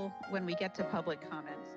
until when we get to public comments.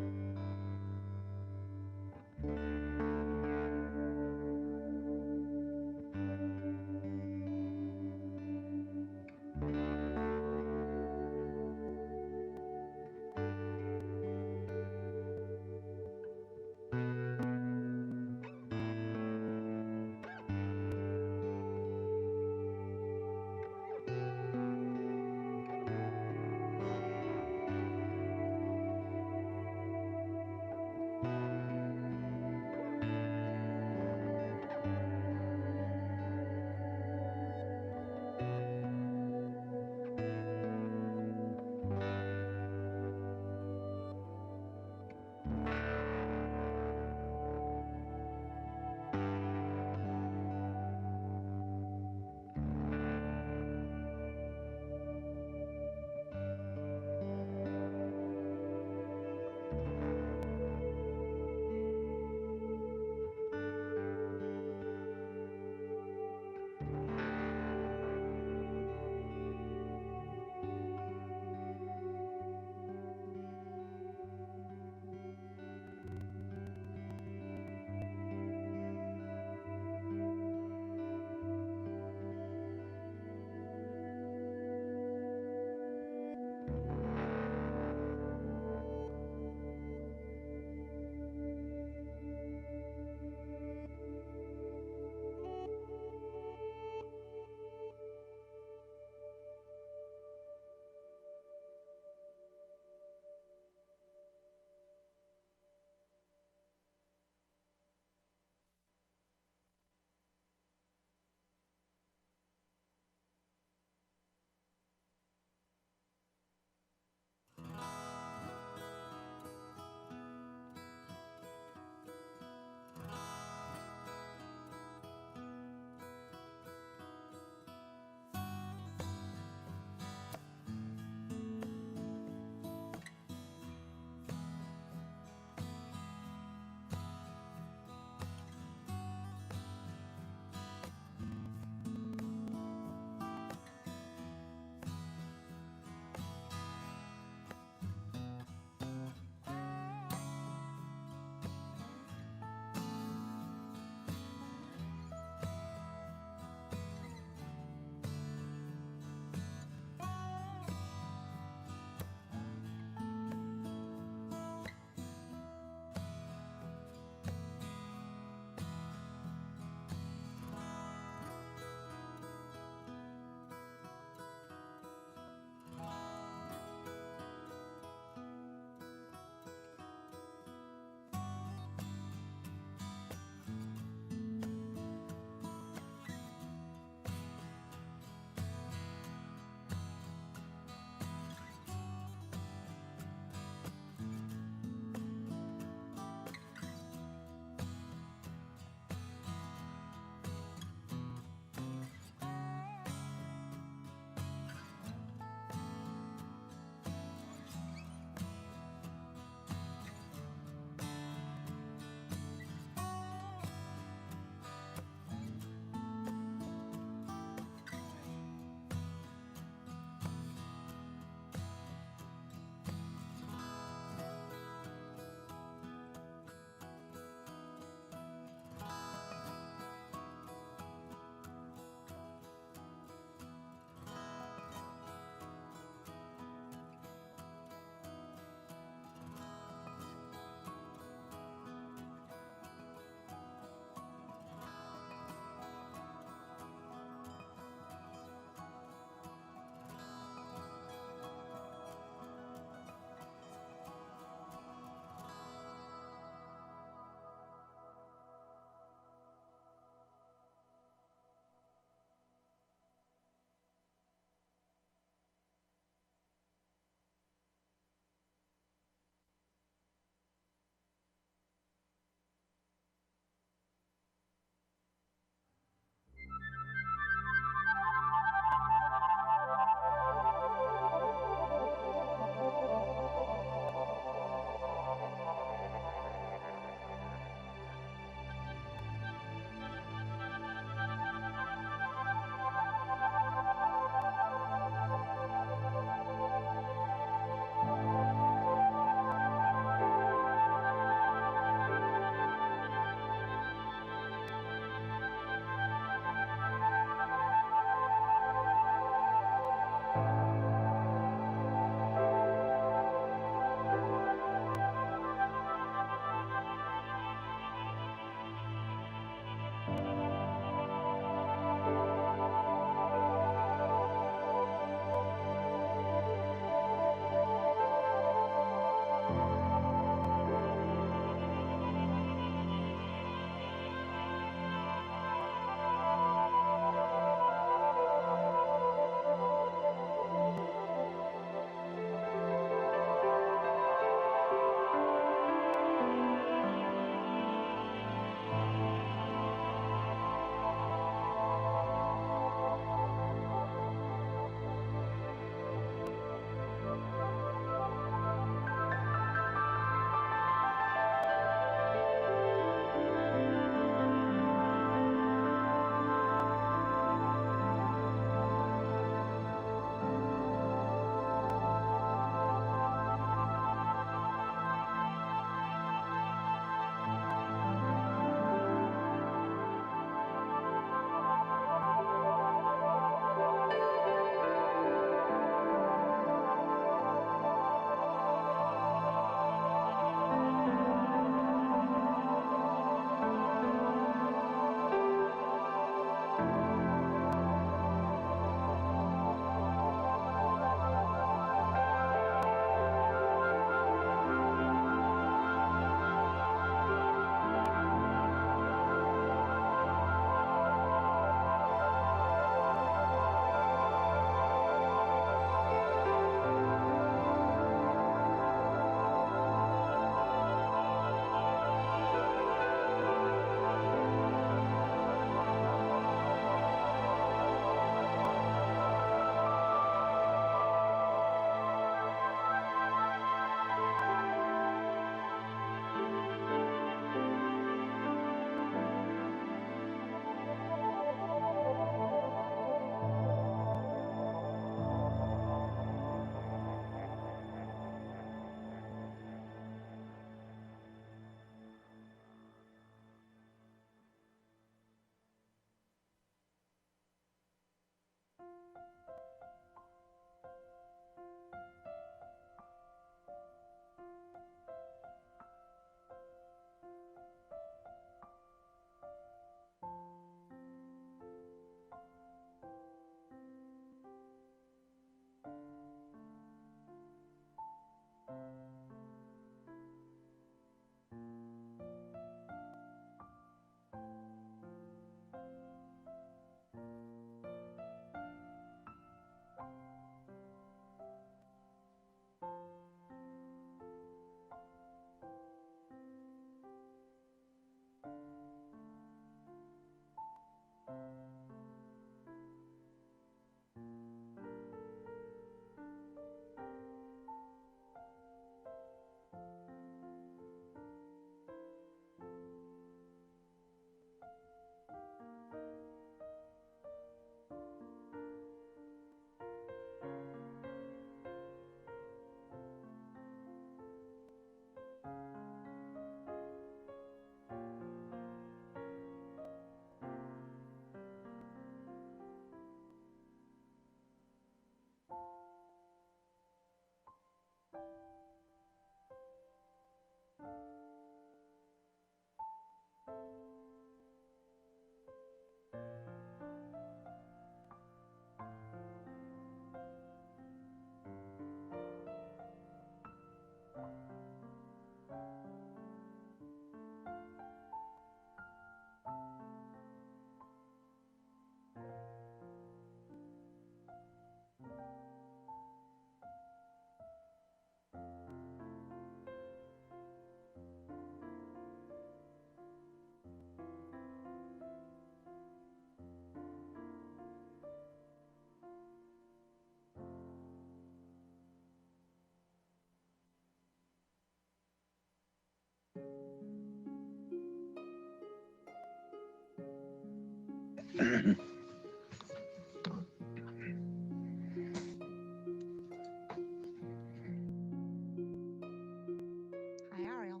Hi, Ariel.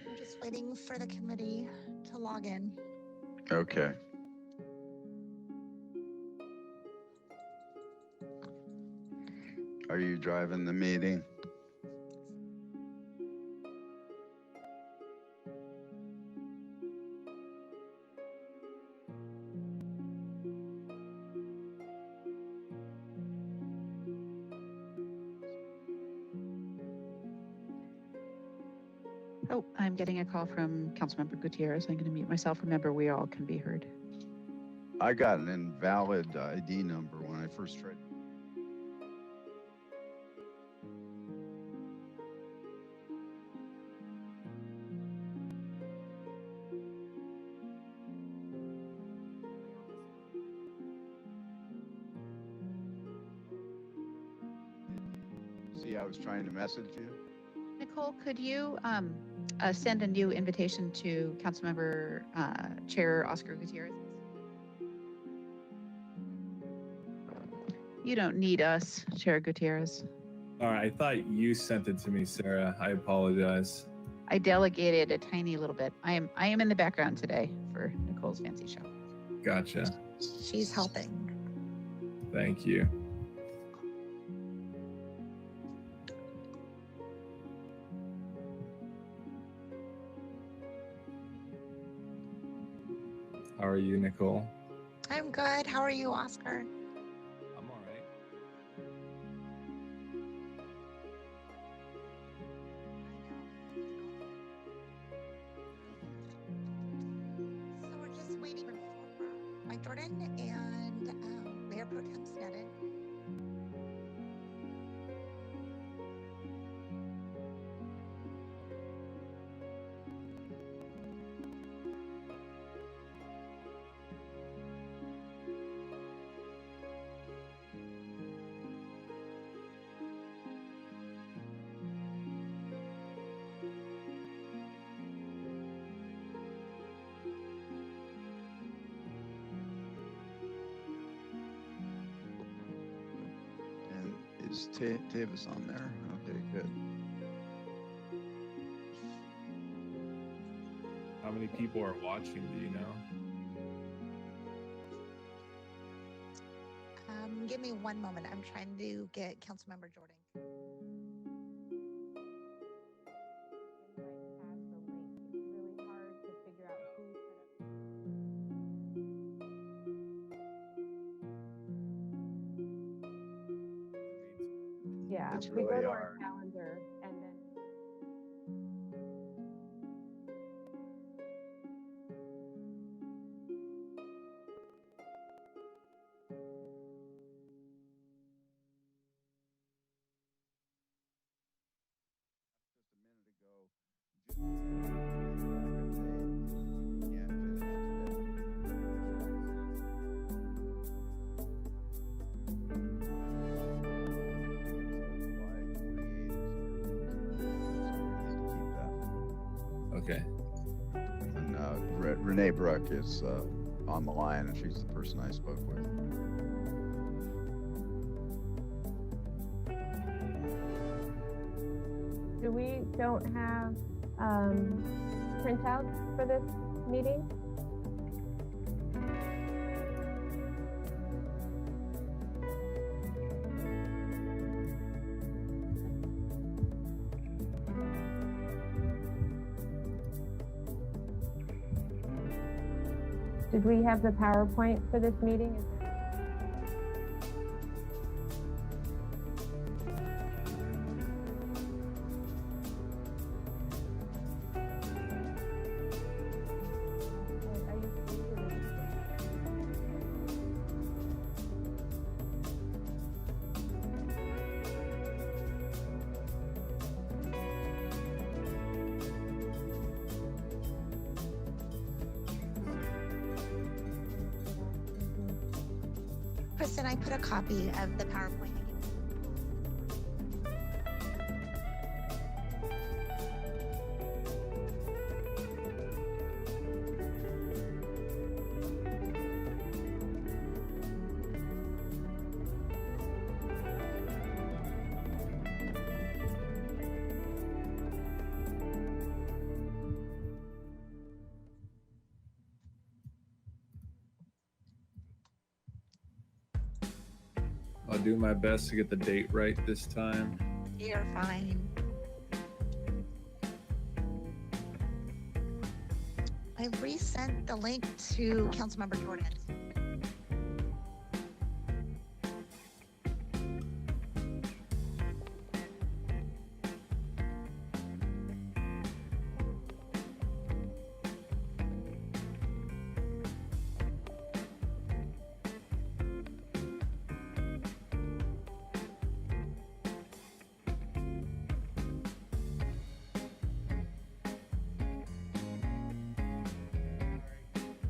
I'm just waiting for the committee to log in. Okay. Are you driving the meeting? Oh, I'm getting a call from Councilmember Gutierrez. I'm going to mute myself. Remember, we all can be heard. I got an invalid ID number when I first tried. See, I was trying to message you. Nicole, could you send a new invitation to Councilmember Chair Oscar Gutierrez? You don't need us, Chair Gutierrez. All right, I thought you sent it to me, Sarah. I apologize. I delegated a tiny little bit. I am in the background today for Nicole's fancy show. Gotcha. She's helping. Thank you. How are you, Nicole? I'm good. How are you, Oscar? I'm all right. So we're just waiting for Mike Jordan and Mayor Pro Tem Sneddon. And is Tavis on there? Okay, good. How many people are watching? Do you know? Give me one moment. I'm trying to get Councilmember Jordan. Yeah, It's we go really to our hard. calendar and then. Just a minute ago. Okay. And Renee Bruck is on the line, and she's the person I spoke with. We don't have printouts for this meeting. Did we have the PowerPoint for this meeting? Is there- Are you free to read? Kristen, I put a copy of the PowerPoint. I'll do my best to get the date right this time. You're fine. I resent the link to Councilmember Jordan.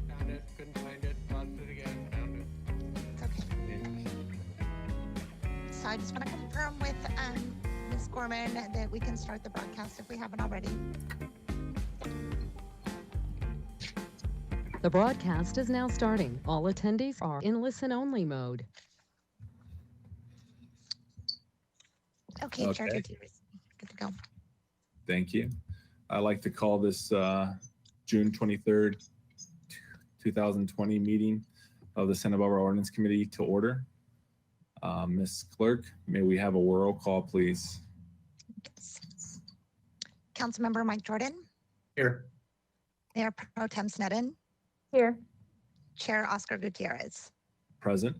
Found it, couldn't find it, lost it again, found it. It's okay. So I just want to confirm with Ms. Gorman that we can start the broadcast if we haven't already. The broadcast is now starting. All attendees are in listen-only mode. Okay, Chair Okay. Gutierrez, good to go. Thank you. I'd like to call this June 23rd, 2020 meeting of the Santa Barbara Ordinance Committee to order. Ms. Clerk, may we have a roll call, please? Councilmember Mike Jordan, Here. Mayor Pro Tem Sneddon, Here. Chair Oscar Gutierrez. Present.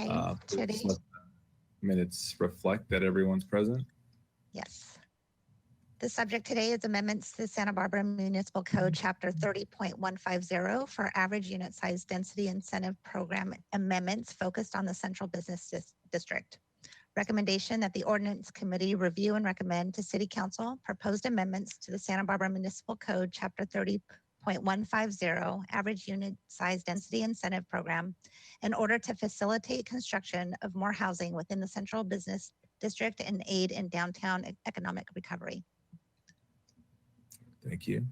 Okay, Please today, let the minutes reflect that everyone's present. yes. The subject today is amendments to the Santa Barbara Municipal Code, Chapter 30.150 for average unit size density incentive program amendments focused on the central business district. Recommendation that the Ordinance Committee review and recommend to City Council proposed amendments to the Santa Barbara Municipal Code, Chapter 30.150 average unit size density incentive program in order to facilitate construction of more housing within the central business district and aid in downtown economic recovery. Thank you.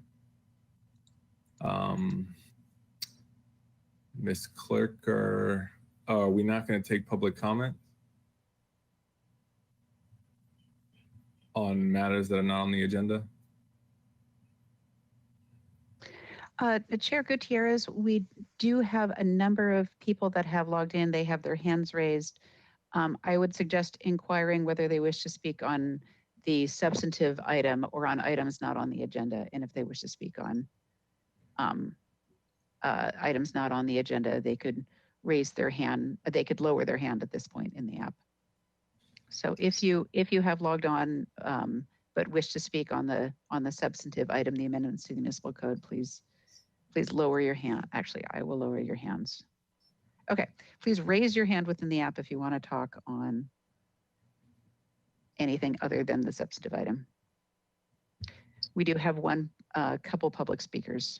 Ms. Clerk, are we not going to take public comment on matters that are not on the agenda? Chair Gutierrez, we do have a number of people that have logged in. They have their hands raised. I would suggest inquiring whether they wish to speak on the substantive item or on items not on the agenda. And if they wish to speak on items not on the agenda, they could raise their hand. They could lower their hand at this point in the app. So if you have logged on but wish to speak on the substantive item, the amendments to the municipal code, please lower your hand. Actually, I will lower your hands. Okay, please raise your hand within the app if you want to talk on anything other than the substantive item. We do have one couple public speakers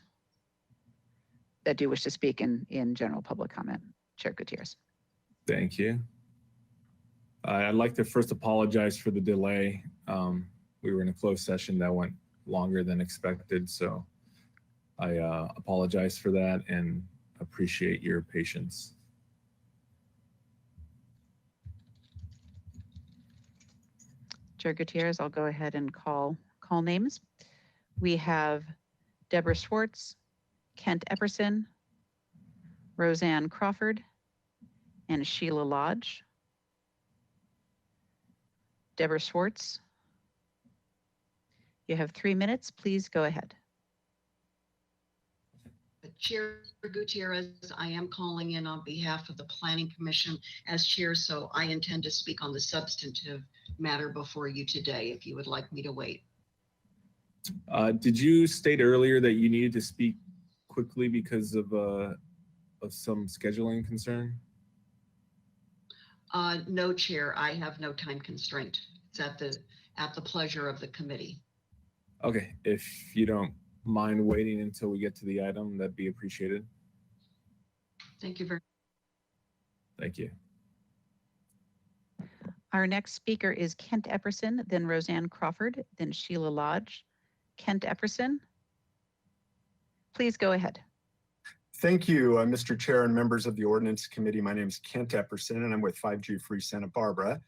that do wish to speak in general public comment. Chair Gutierrez. Thank you. I'd like to first apologize for the delay. We were in a closed session that went longer than expected, so I apologize for that and appreciate your patience. Chair Gutierrez, I'll go ahead and call names. We have Deborah Schwartz, Kent Epperson, Roseanne Crawford, and Sheila Lodge. Deborah Schwartz, you have 3 minutes. Please go ahead. Chair Gutierrez, I am calling in on behalf of the Planning Commission as chair, so I intend to speak on the substantive matter before you today, if you would like me to wait. Did you state earlier that you needed to speak quickly because of some scheduling concern? No, Chair, I have no time constraint. It's at the pleasure of the committee. Okay, if you don't mind waiting until we get to the item, that'd be appreciated. Thank you very much. Thank you. Our next speaker is Kent Epperson, then Roseanne Crawford, then Sheila Lodge. Kent Epperson, please go ahead. Thank you, Mr. Chair and members of the Ordinance Committee. My name is Kent Epperson and I'm with 5G Free Santa Barbara.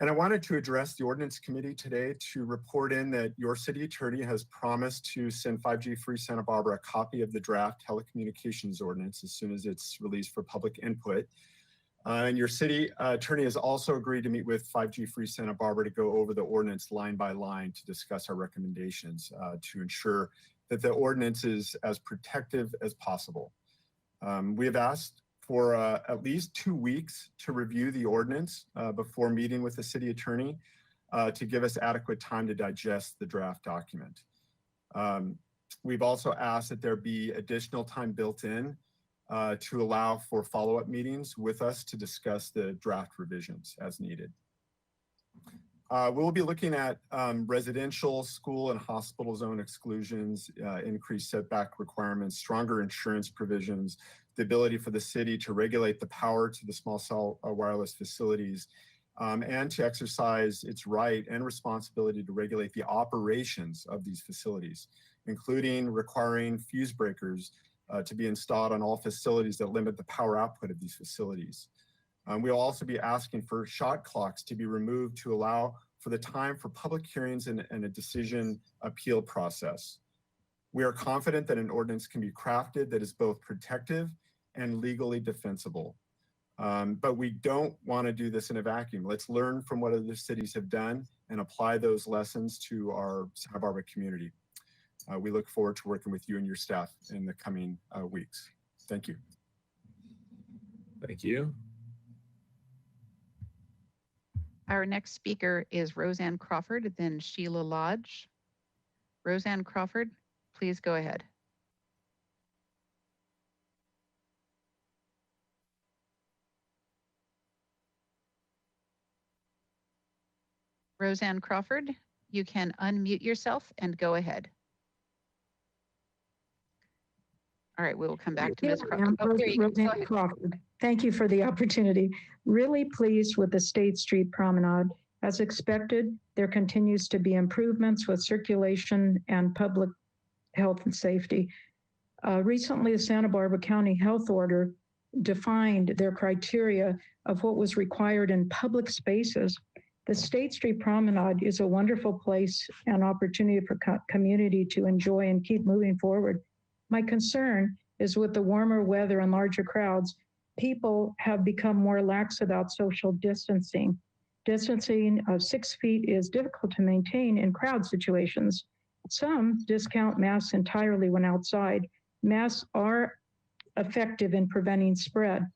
And I wanted to address the Ordinance Committee today to report in that your city attorney has promised to send 5G Free Santa Barbara a copy of the draft telecommunications ordinance as soon as it's released for public input. And your city attorney has also agreed to meet with 5G Free Santa Barbara to go over the ordinance line by line to discuss our recommendations to ensure that the ordinance is as protective as possible. We have asked for at least 2 weeks to review the ordinance before meeting with the city attorney to give us adequate time to digest the draft document. We've also asked that there be additional time built in to allow for follow-up meetings with us to discuss the draft revisions as needed. We'll be looking at residential, school, and hospital zone exclusions, increased setback requirements, stronger insurance provisions, the ability for the city to regulate the power to the small cell wireless facilities, and to exercise its right and responsibility to regulate the operations of these facilities, including requiring fuse breakers to be installed on all facilities that limit the power output of these facilities. We'll also be asking for shot clocks to be removed to allow for the time for public hearings and a decision appeal process. We are confident that an ordinance can be crafted that is both protective and legally defensible. But we don't want to do this in a vacuum. Let's learn from what other cities have done and apply those lessons to our Santa Barbara community. We look forward to working with you and your staff in the coming weeks. Thank you. Thank you. Our next speaker is Roseanne Crawford, then Sheila Lodge. Roseanne Crawford, please go ahead. Roseanne Crawford, you can unmute yourself and go ahead. All right, we will come back to Ms. Crawford. Oh, there you go. Go ahead. Crawford. Thank you for the opportunity. Really pleased with the State Street Promenade. As expected, there continues to be improvements with circulation and public health and safety. Recently, the Santa Barbara County Health Order defined their criteria of what was required in public spaces. The State Street Promenade is a wonderful place and opportunity for community to enjoy and keep moving forward. My concern is with the warmer weather and larger crowds, people have become more lax about social distancing. Distancing of 6 feet is difficult to maintain in crowd situations. Some discount masks entirely when outside. Masks are effective in preventing spread.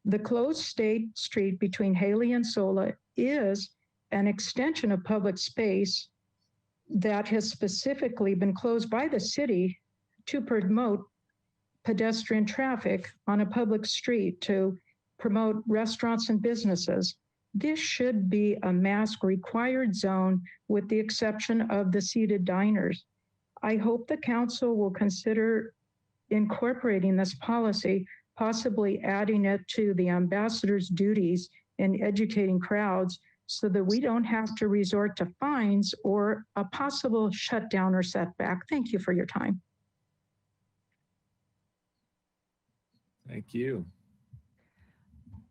The closed State Street between Haley and Sola is an extension of public space that has specifically been closed by the city to promote pedestrian traffic on a public street, to promote restaurants and businesses. This should be a mask required zone with the exception of the seated diners. I hope the council will consider incorporating this policy, possibly adding it to the ambassador's duties in educating crowds so that we don't have to resort to fines or a possible shutdown or setback. Thank you for your time. Thank you.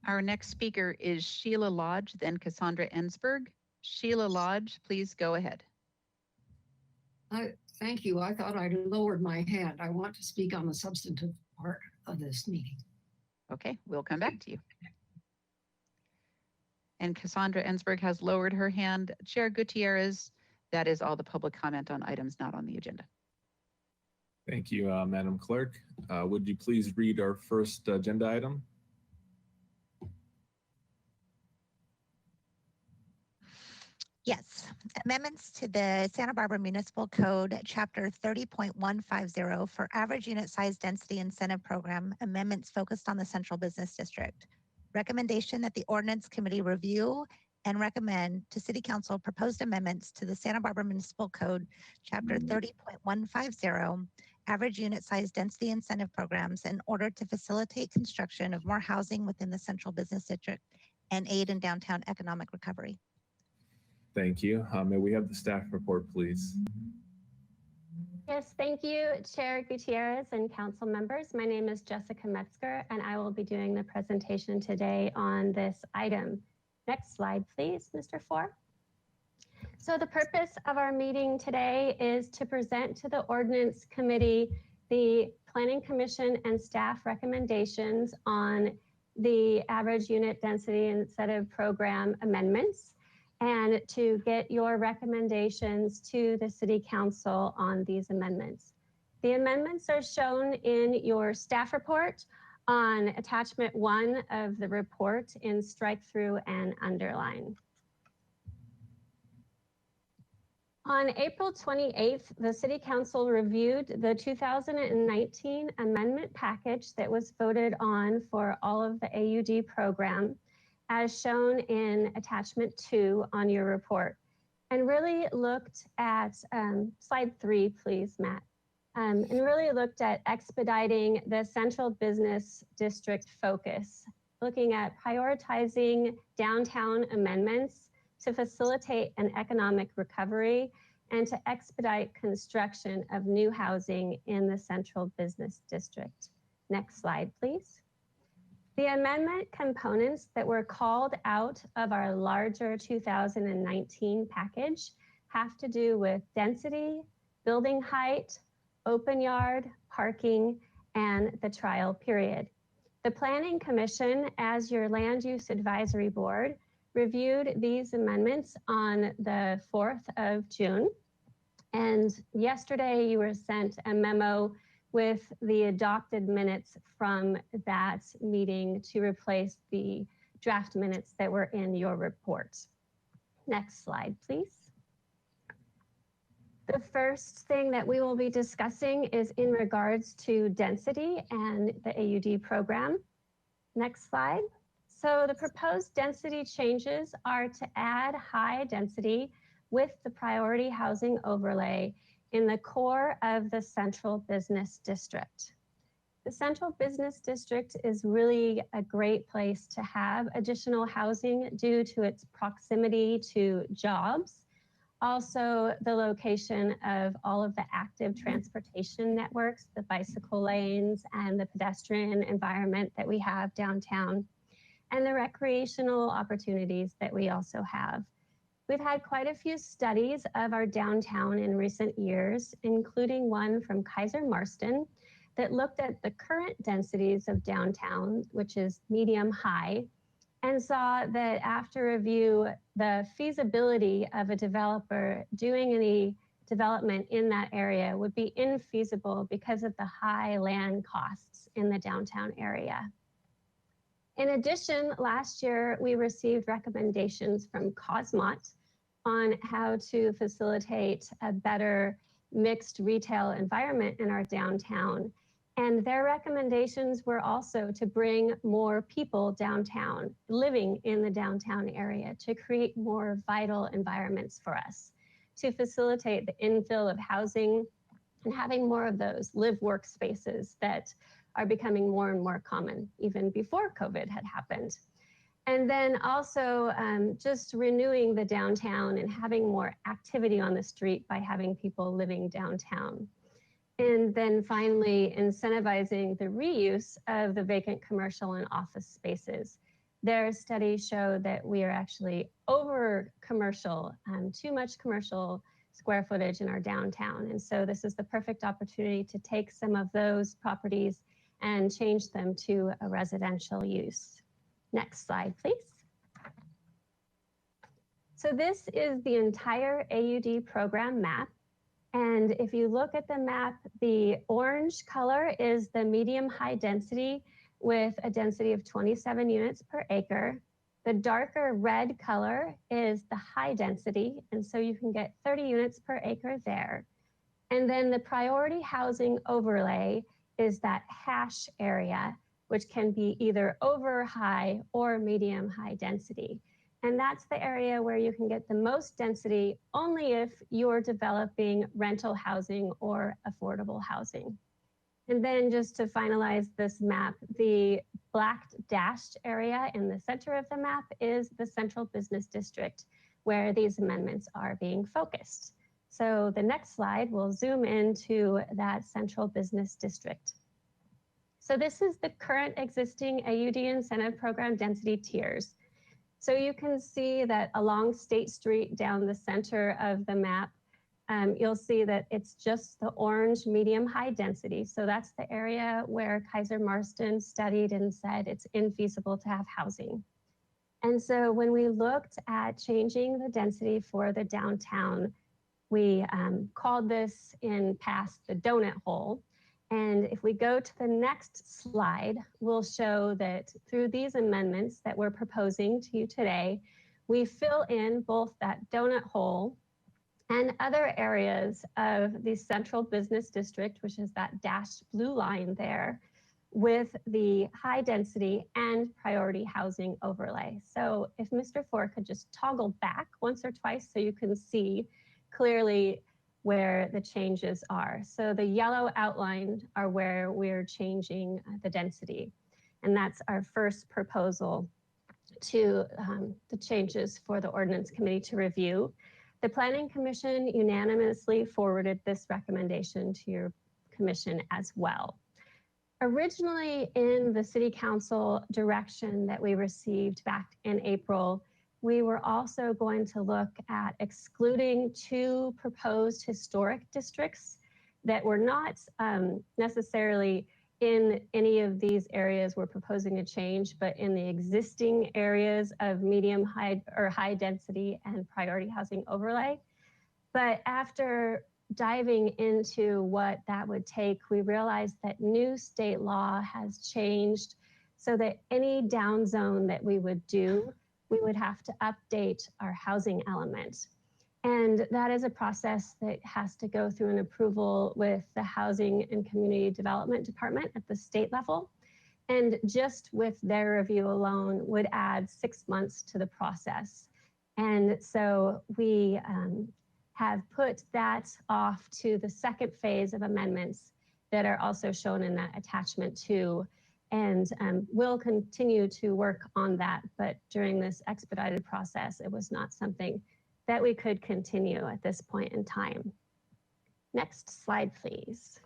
Our next speaker is Sheila Lodge, then Cassandra Ensberg. Sheila Lodge, please go ahead. Thank you. I thought I'd lowered my hand. I want to speak on the substantive part of this meeting. Okay, we'll come back to you. And Cassandra Ensberg has lowered her hand. Chair Gutierrez, that is all the public comment on items not on the agenda. Thank you, Madam Clerk. Would you please read our first agenda item? Yes, amendments to the Santa Barbara Municipal Code, Chapter 30.150 for average unit size density incentive program, amendments focused on the Central Business District. Recommendation that the Ordinance Committee review and recommend to City Council proposed amendments to the Santa Barbara Municipal Code, Chapter 30.150, average unit size density incentive programs in order to facilitate construction of more housing within the Central Business District and aid in downtown economic recovery. Thank you. May we have the staff report, please? Yes, thank you, Chair Gutierrez and council members. My name is Jessica Metzger, and I will be doing the presentation today on this item. Next slide, please, Mr. Four. So the purpose of our meeting today is to present to the Ordinance Committee the Planning Commission and staff recommendations on the average unit density incentive program amendments, and to get your recommendations to the City Council on these amendments. The amendments are shown in your staff report on attachment 1 of the report in strike through and underline. On April 28th, the City Council reviewed the 2019 amendment package that was voted on for all of the AUD program, as shown in attachment 2 on your report, and really looked at, slide 3, please, Matt, and really looked at expediting the Central Business District focus, looking at prioritizing downtown amendments to facilitate an economic recovery and to expedite construction of new housing in the Central Business District. Next slide, please. The amendment components that were called out of our larger 2019 package have to do with density, building height, open yard, parking, and the trial period. The Planning Commission, as your Land Use Advisory Board, reviewed these amendments on the 4th of June. And yesterday you were sent a memo with the adopted minutes from that meeting to replace the draft minutes that were in your report. Next slide, please. The first thing that we will be discussing is in regards to density and the AUD program. Next slide. So the proposed density changes are to add high density with the priority housing overlay in the core of the Central Business District. The Central Business District is really a great place to have additional housing due to its proximity to jobs. Also, the location of all of the active transportation networks, the bicycle lanes and the pedestrian environment that we have downtown, and the recreational opportunities that we also have. We've had quite a few studies of our downtown in recent years, including one from Kaiser Marston that looked at the current densities of downtown, which is medium high, and saw that after review, the feasibility of a developer doing any development in that area would be infeasible because of the high land costs in the downtown area. In addition, last year, we received recommendations from Cosmot on how to facilitate a better mixed retail environment in our downtown. And their recommendations were also to bring more people downtown, living in the downtown area, to create more vital environments for us, to facilitate the infill of housing and having more of those live work spaces that are becoming more and more common, even before COVID had happened. And then also just renewing the downtown and having more activity on the street by having people living downtown. And then finally, incentivizing the reuse of the vacant commercial and office spaces. Their studies show that we are actually over commercial, too much commercial square footage in our downtown. And so this is the perfect opportunity to take some of those properties and change them to a residential use. Next slide, please. So this is the entire AUD program map. And if you look at the map, the orange color is the medium high density with a density of 27 units per acre. The darker red color is the high density, and so you can get 30 units per acre there. And then the priority housing overlay is that hash area, which can be either over high or medium high density. And that's the area where you can get the most density only if you're developing rental housing or affordable housing. And then just to finalize this map, the black dashed area in the center of the map is the central business district where these amendments are being focused. So the next slide will zoom into that central business district. So this is the current existing AUD incentive program density tiers. So you can see that along State Street down the center of the map, you'll see that it's just the orange medium high density. So that's the area where Kaiser Marston studied and said it's infeasible to have housing. And so when we looked at changing the density for the downtown, we called this in past the donut hole. And if we go to the next slide, we'll show that through these amendments that we're proposing to you today, we fill in both that donut hole and other areas of the central business district, which is that dashed blue line there, with the high density and priority housing overlay. So if Mr. Ford could just toggle back once or twice so you can see clearly where the changes are. So the yellow outline are where we're changing the density. And that's our first proposal to the changes for the Ordinance Committee to review. The Planning Commission unanimously forwarded this recommendation to your commission as well. Originally in the City Council direction that we received back in April, we were also going to look at excluding 2 proposed historic districts that were not necessarily in any of these areas we're proposing to change, but in the existing areas of medium high or high density and priority housing overlay. But after diving into what that would take, we realized that new state law has changed so that any down zone that we would do, we would have to update our housing element. And that is a process that has to go through an approval with the Housing and Community Development Department at the state level. And just with their review alone would add 6 months to the process. And so we have put that off to the second phase of amendments that are also shown in that attachment 2. And we'll continue to work on that, but during this expedited process, it was not something that we could continue at this point in time. Next slide, please.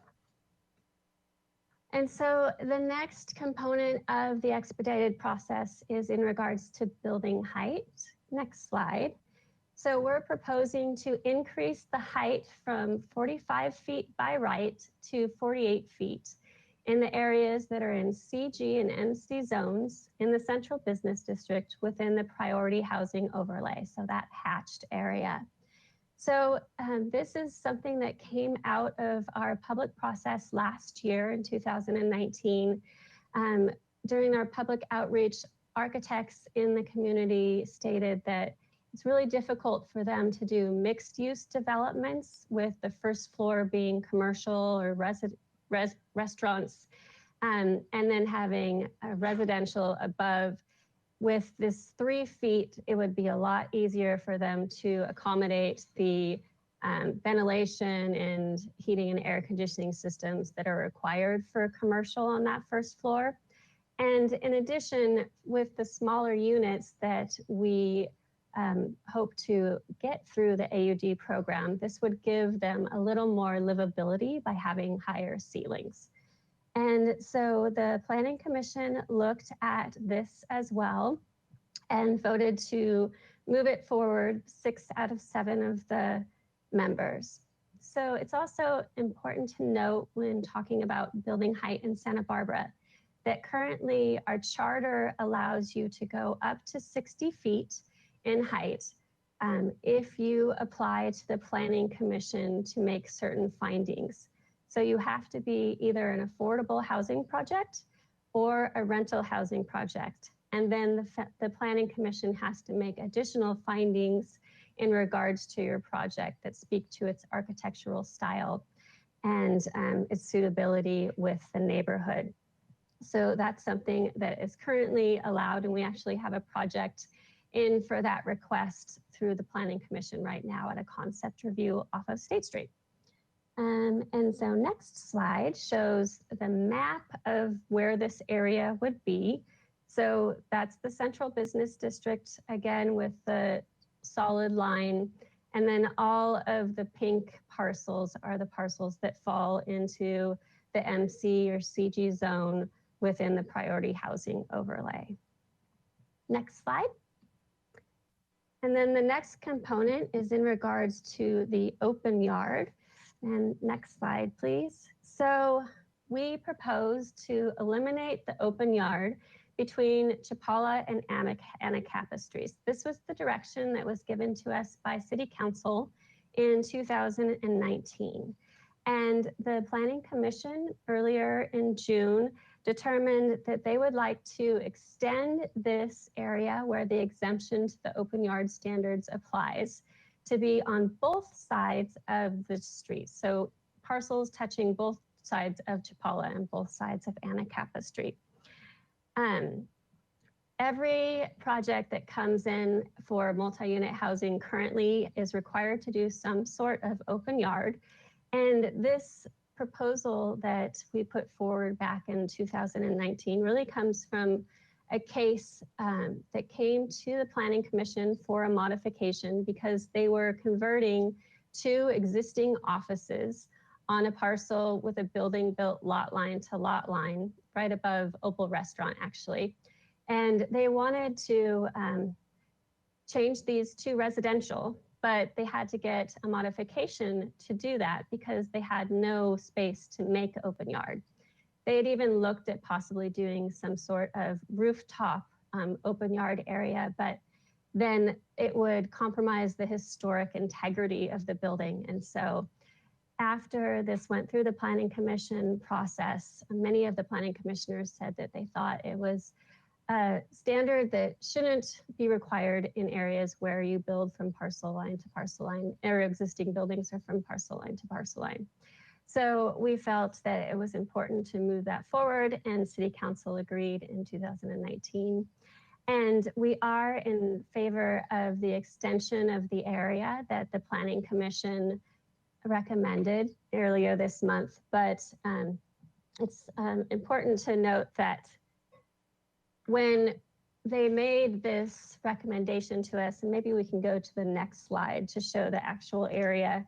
And so the next component of the expedited process is in regards to building height. Next slide. So we're proposing to increase the height from 45 feet by right to 48 feet in the areas that are in CG and NC zones in the central business district within the priority housing overlay, so that hatched area. So this is something that came out of our public process last year in 2019. During our public outreach, architects in the community stated that it's really difficult for them to do mixed use developments with the first floor being commercial or restaurants, and then having a residential above. With this 3 feet, it would be a lot easier for them to accommodate the ventilation and heating and air conditioning systems that are required for commercial on that first floor. And in addition, with the smaller units that we hope to get through the AUD program, this would give them a little more livability by having higher ceilings. And so the Planning Commission looked at this as well and voted to move it forward 6 out of 7 of the members. So it's also important to note when talking about building height in Santa Barbara that currently our charter allows you to go up to 60 feet in height, if you apply to the Planning Commission to make certain findings. So you have to be either an affordable housing project or a rental housing project. And then the Planning Commission has to make additional findings in regards to your project that speak to its architectural style and its suitability with the neighborhood. So that's something that is currently allowed, and we actually have a project in for that request through the Planning Commission right now at a concept review off of State Street. And so next slide shows the map of where this area would be. So that's the central business district, again, with the solid line. And then all of the pink parcels are the parcels that fall into the MC or CG zone within the priority housing overlay. Next slide. And then the next component is in regards to the open yard. And next slide, please. So we propose to eliminate the open yard between Chapala and Anacapa Streets. This was the direction that was given to us by City Council in 2019. And the Planning Commission earlier in June determined that they would like to extend this area where the exemption to the open yard standards applies to be on both sides of the street. So parcels touching both sides of Chapala and both sides of Anacapa Street. Every project that comes in for multi-unit housing currently is required to do some sort of open yard. And this proposal that we put forward back in 2019 really comes from a case that came to the Planning Commission for a modification because they were converting two existing offices on a parcel with a building built lot line to lot line right above Opal Restaurant, actually. And they wanted to change these to residential, but they had to get a modification to do that because they had no space to make open yard. They had even looked at possibly doing some sort of rooftop open yard area, but then it would compromise the historic integrity of the building. And so after this went through the Planning Commission process, many of the planning commissioners said that they thought it was a standard that shouldn't be required in areas where you build from parcel line to parcel line, or existing buildings are from parcel line to parcel line. So we felt that it was important to move that forward, and City Council agreed in 2019. And we are in favor of the extension of the area that the Planning Commission recommended earlier this month. But it's important to note that when they made this recommendation to us, and maybe we can go to the next slide to show the actual area.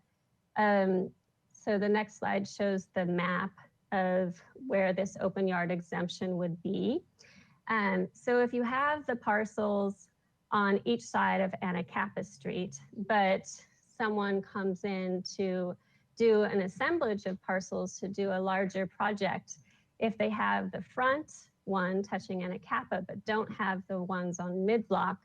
So the next slide shows the map of where this open yard exemption would be. So if you have the parcels on each side of Anacapa Street, but someone comes in to do an assemblage of parcels to do a larger project, if they have the front one touching Anacapa, but don't have the ones on mid-block,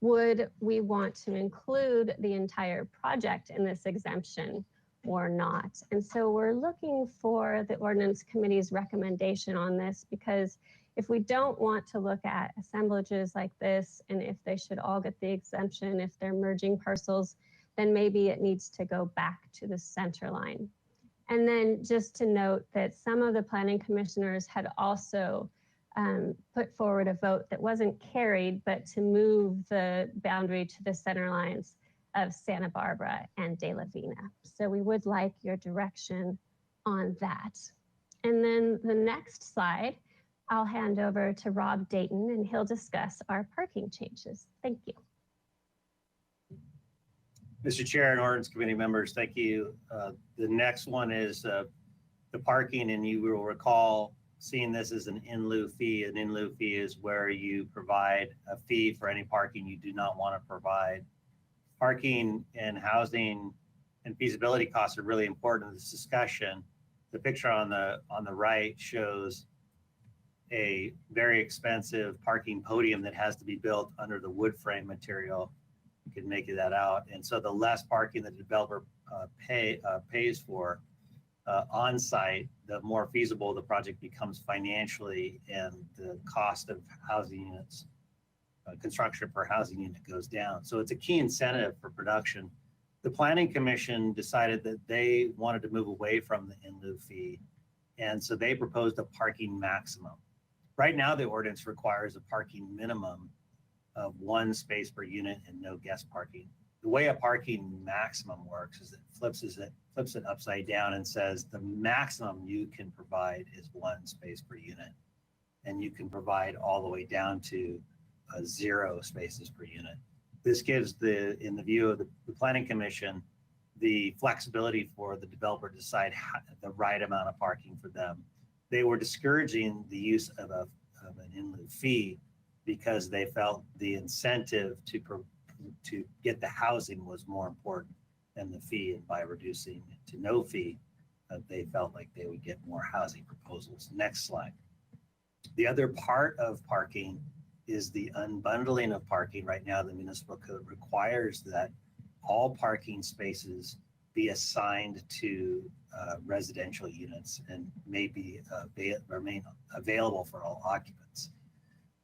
would we want to include the entire project in this exemption or not? And so we're looking for the Ordinance Committee's recommendation on this, because if we don't want to look at assemblages like this, and if they should all get the exemption, if they're merging parcels, then maybe it needs to go back to the center line. And then just to note that some of the planning commissioners had also put forward a vote that wasn't carried, but to move the boundary to the center lines of Santa Barbara and De La Vina. So we would like your direction on that. And then the next slide, I'll hand over to Rob Dayton, and he'll discuss our parking changes. Thank you. Mr. Chair and Ordinance Committee members, thank you. The next one is the parking, and you will recall seeing this as an in lieu fee. An in lieu fee is where you provide a fee for any parking you do not want to provide. Parking and housing and feasibility costs are really important in this discussion. The picture on the right shows a very expensive parking podium that has to be built under the wood frame material. You can make that out. And so the less parking that the developer pays for on site, the more feasible the project becomes financially, and the cost of housing units, construction per housing unit goes down. So it's a key incentive for production. The Planning Commission decided that they wanted to move away from the in lieu fee, and so they proposed a parking maximum. Right now, the ordinance requires a parking minimum of 1 space per unit and no guest parking. The way a parking maximum works is it flips it upside down and says the maximum you can provide is 1 space per unit, and you can provide all the way down to 0 spaces per unit. This gives in the view of the Planning Commission, the flexibility for the developer to decide the right amount of parking for them. They were discouraging the use of an in lieu fee because they felt the incentive to get the housing was more important than the fee, and by reducing it to no fee, they felt like they would get more housing proposals. Next slide. The other part of parking is the unbundling of parking. Right now, the municipal code requires that all parking spaces be assigned to residential units and may remain available for all occupants.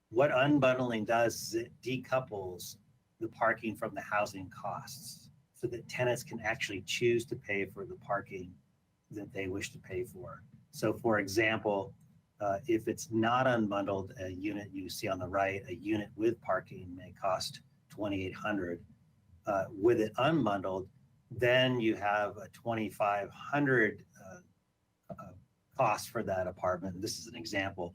What unbundling does is it decouples the parking from the housing costs so that tenants can actually choose to pay for the parking that they wish to pay for. So for example, if it's not unbundled, a unit you see on the right, a unit with parking may cost $2,800. With it unbundled, then you have a $2,500 cost for that apartment. This is an example,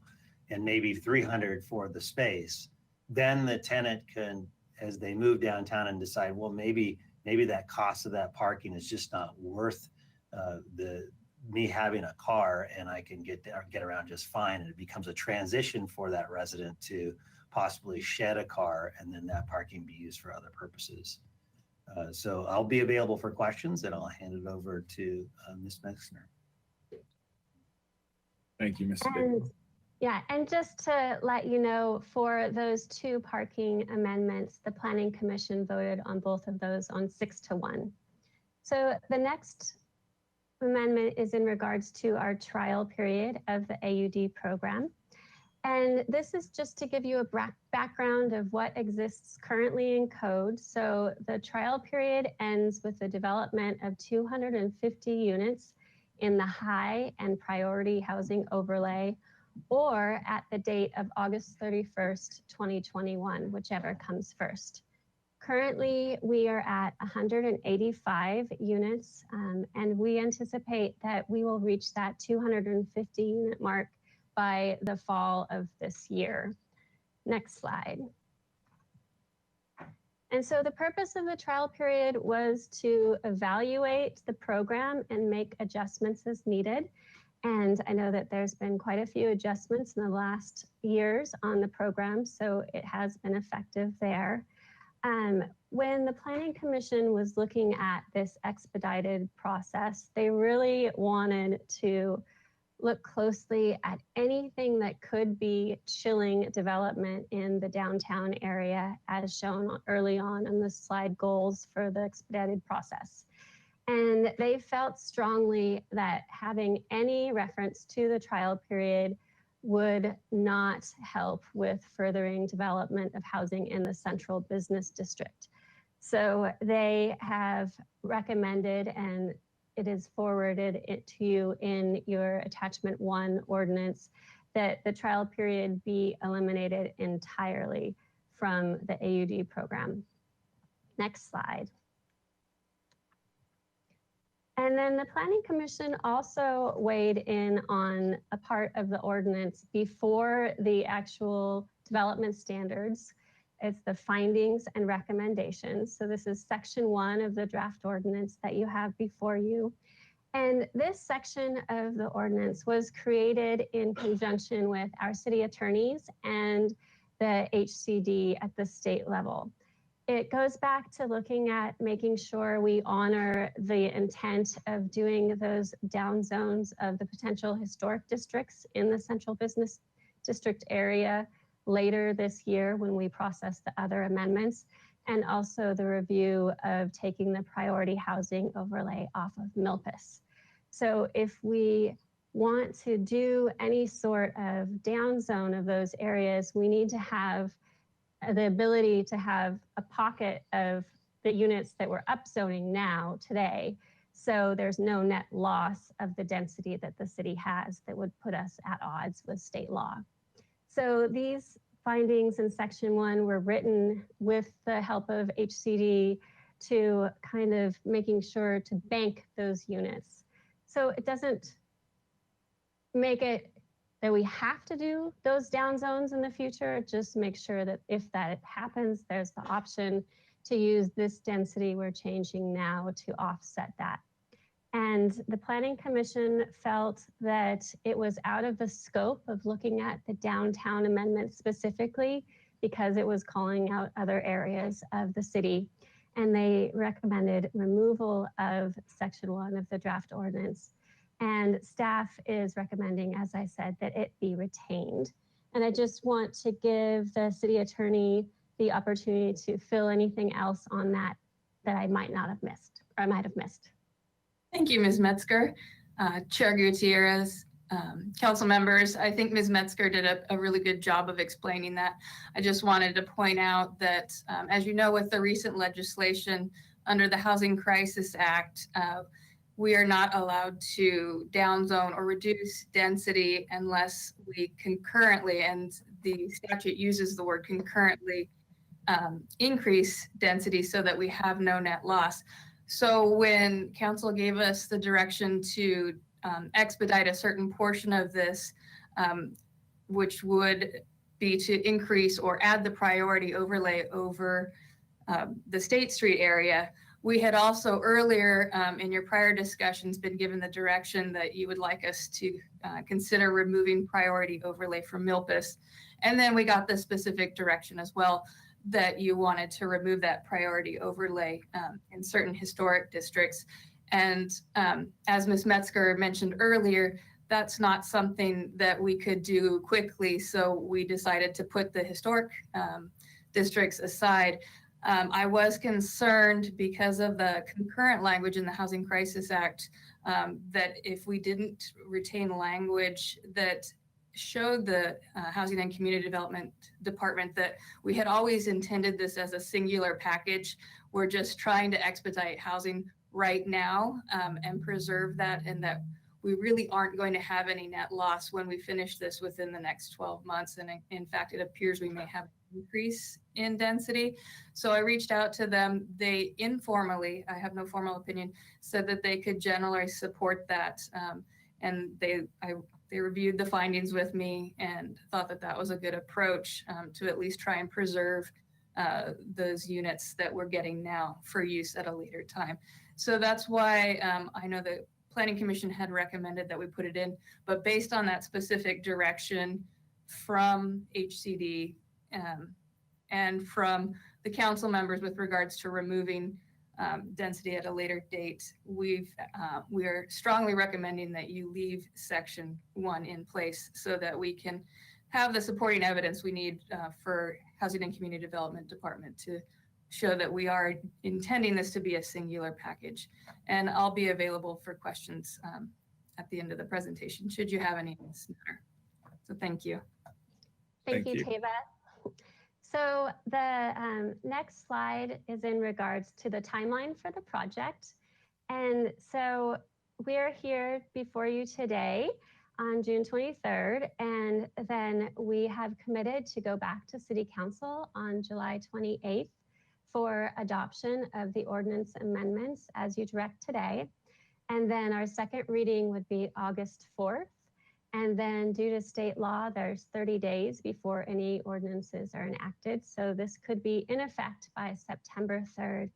and maybe $300 for the space. Then the tenant can, as they move downtown, and decide, well, maybe that cost of that parking is just not worth me having a car, and I can get around just fine. And it becomes a transition for that resident to possibly shed a car, and then that parking be used for other purposes. So I'll be available for questions, and I'll hand it over to Ms. Mexner. Thank you, Mr. Biggs. Yeah, and just to let you know, for those 2 parking amendments, the Planning Commission voted on both of those on 6-1. So the next amendment is in regards to our trial period of the AUD program. And this is just to give you a background of what exists currently in code. So the trial period ends with the development of 250 units in the high and priority housing overlay, or at the date of August 31st, 2021, whichever comes first. Currently, we are at 185 units, and we anticipate that we will reach that 250 unit mark by the fall of this year. Next slide. And so the purpose of the trial period was to evaluate the program and make adjustments as needed. And I know that there's been quite a few adjustments in the last years on the program, so it has been effective there. When the Planning Commission was looking at this expedited process, they really wanted to look closely at anything that could be chilling development in the downtown area, as shown early on the slide goals for the expedited process. And they felt strongly that having any reference to the trial period would not help with furthering development of housing in the central business district. So they have recommended, and it is forwarded to you in your attachment 1 ordinance, that the trial period be eliminated entirely from the AUD program. Next slide. And then the Planning Commission also weighed in on a part of the ordinance before the actual development standards. It's the findings and recommendations. So this is section 1 of the draft ordinance that you have before you. And this section of the ordinance was created in conjunction with our city attorneys and the HCD at the state level. It goes back to looking at making sure we honor the intent of doing those down zones of the potential historic districts in the central business district area later this year when we process the other amendments, and also the review of taking the priority housing overlay off of Milpas. So if we want to do any sort of down zone of those areas, we need to have the ability to have a pocket of the units that we're upzoning now today. So there's no net loss of the density that the city has that would put us at odds with state law. So these findings in section 1 were written with the help of HCD to kind of making sure to bank those units. So it doesn't make it that we have to do those down zones in the future. Just make sure that if that happens, there's the option to use this density we're changing now to offset that. And the Planning Commission felt that it was out of the scope of looking at the downtown amendment specifically because it was calling out other areas of the city. And they recommended removal of section 1 of the draft ordinance. And staff is recommending, as I said, that it be retained. And I just want to give the city attorney the opportunity to fill anything else on that that I might not have missed, or I might have missed. Thank you, Ms. Metzger. Chair Gutierrez, council members, I think Ms. Metzger did a really good job of explaining that. I just wanted to point out that, as you know, with the recent legislation under the Housing Crisis Act, we are not allowed to downzone or reduce density unless we concurrently, and the statute uses the word concurrently, increase density so that we have no net loss. So when council gave us the direction to expedite a certain portion of this, which would be to increase or add the priority overlay over the State Street area, we had also earlier in your prior discussions been given the direction that you would like us to consider removing priority overlay from Milpas. And then we got the specific direction as well that you wanted to remove that priority overlay in certain historic districts. And as Ms. Metzger mentioned earlier, that's not something that we could do quickly. So we decided to put the historic districts aside. I was concerned because of the concurrent language in the Housing Crisis Act that if we didn't retain language that showed the Housing and Community Development Department that we had always intended this as a singular package. We're just trying to expedite housing right now and preserve that, and that we really aren't going to have any net loss when we finish this within the next 12 months. And in fact, it appears we may have an increase in density. So I reached out to them. They informally, I have no formal opinion, said that they could generally support that. And they reviewed the findings with me and thought that that was a good approach to at least try and preserve those units that we're getting now for use at a later time. So that's why I know the Planning Commission had recommended that we put it in, but based on that specific direction from HCD and from the council members with regards to removing density at a later date, we are strongly recommending that you leave section 1 in place so that we can have the supporting evidence we need for Housing and Community Development Department to show that we are intending this to be a singular package. And I'll be available for questions at the end of the presentation, should you have any in this matter. So thank you. Thank you, Tava. So the next slide is in regards to the timeline for the project. And so we're here before you today on June 23rd, and then we have committed to go back to City Council on July 28th for adoption of the ordinance amendments as you direct today. And then our second reading would be August 4th. And then due to state law, there's 30 days before any ordinances are enacted. So this could be in effect by September 3rd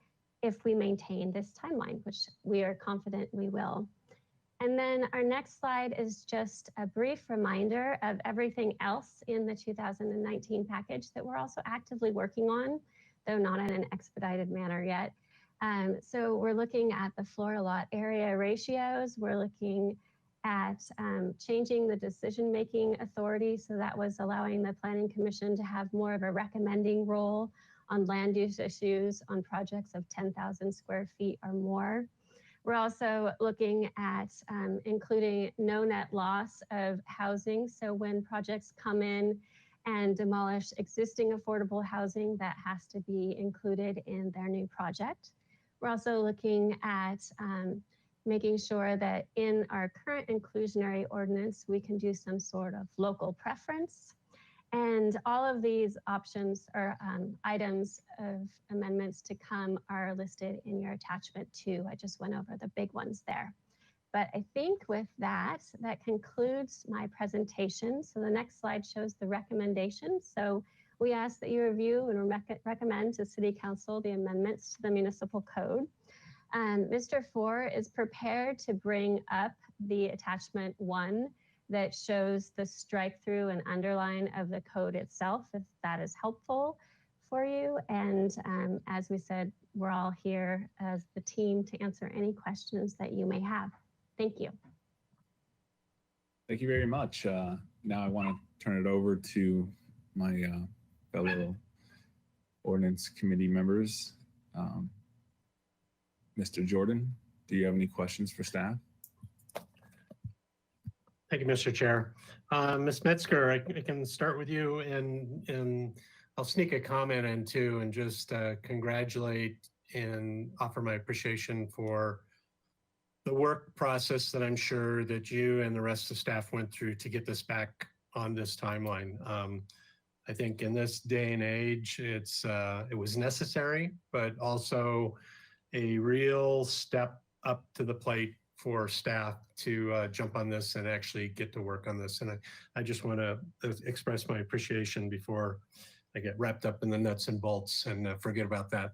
if we maintain this timeline, which we are confident we will. And then our next slide is just a brief reminder of everything else in the 2019 package that we're also actively working on, though not in an expedited manner yet. So we're looking at the floor lot area ratios. We're looking at changing the decision-making authority. So that was allowing the Planning Commission to have more of a recommending role on land use issues on projects of 10,000 square feet or more. We're also looking at including no net loss of housing. So when projects come in and demolish existing affordable housing, that has to be included in their new project. We're also looking at making sure that in our current inclusionary ordinance, we can do some sort of local preference. And all of these options or items of amendments to come are listed in your attachment 2. I just went over the big ones there. But I think with that, that concludes my presentation. So the next slide shows the recommendations. So we ask that you review and recommend to City Council the amendments to the municipal code. Mr. Four is prepared to bring up the attachment 1 that shows the strike through and underline of the code itself, if that is helpful for you. And as we said, we're all here as the team to answer any questions that you may have. Thank you. Thank you very much. Now I want to turn it over to my fellow ordinance committee members. Mr. Jordan, do you have any questions for staff? Thank you, Mr. Chair. Ms. Metzger, I can start with you, and I'll sneak a comment in too, and just congratulate and offer my appreciation for the work process that I'm sure that you and the rest of the staff went through to get this back on this timeline. I think in this day and age, it was necessary, but also a real step up to the plate for staff to jump on this and actually get to work on this. And I just want to express my appreciation before I get wrapped up in the nuts and bolts and forget about that.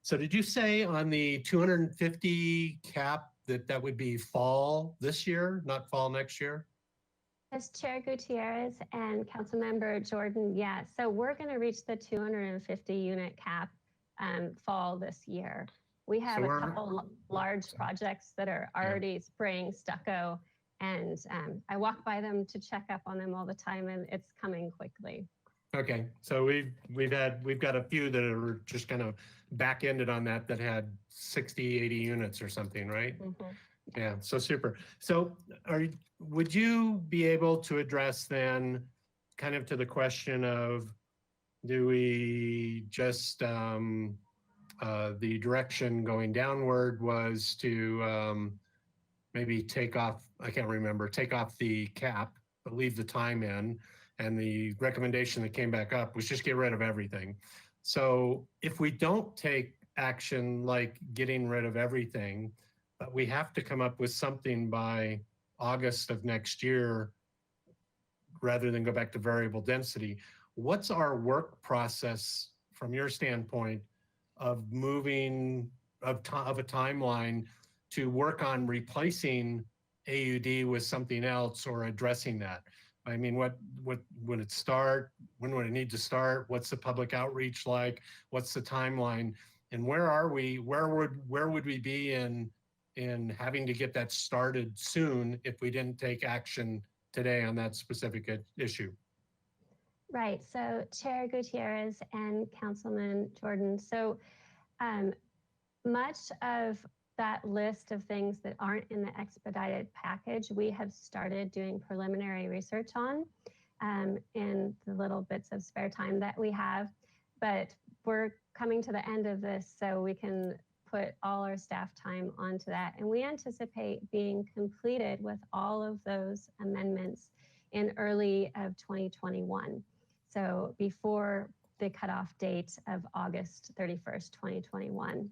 So did you say on the 250 cap that would be fall this year, not fall next year? As Chair Gutierrez and Councilmember Jordan, yeah. So we're going to reach the 250 unit cap fall this year. We have a couple large projects that are already spraying stucco, and I walk by them to check up on them all the time, and it's coming quickly. Okay, so we've got a few that are just kind of back-ended on that had 60, 80 units or something, right? Mm-hmm. Yeah, so super. So would you be able to address then kind of to the question of, do we just, the direction going downward was to maybe take off the cap, but leave the time in, and the recommendation that came back up was just get rid of everything. So if we don't take action like getting rid of everything, but we have to come up with something by August of next year, rather than go back to variable density, what's our work process from your standpoint of moving of a timeline to work on replacing AUD with something else or addressing that? I mean, what would it start? When would it need to start? What's the public outreach like? What's the timeline? And where are we? Where would we be in having to get that started soon if we didn't take action today on that specific issue? Right. So Chair Gutierrez and Councilman Jordan. So much of that list of things that aren't in the expedited package, we have started doing preliminary research on in the little bits of spare time that we have. But we're coming to the end of this, so we can put all our staff time onto that. And we anticipate being completed with all of those amendments in early of 2021. So before the cutoff date of August 31st, 2021.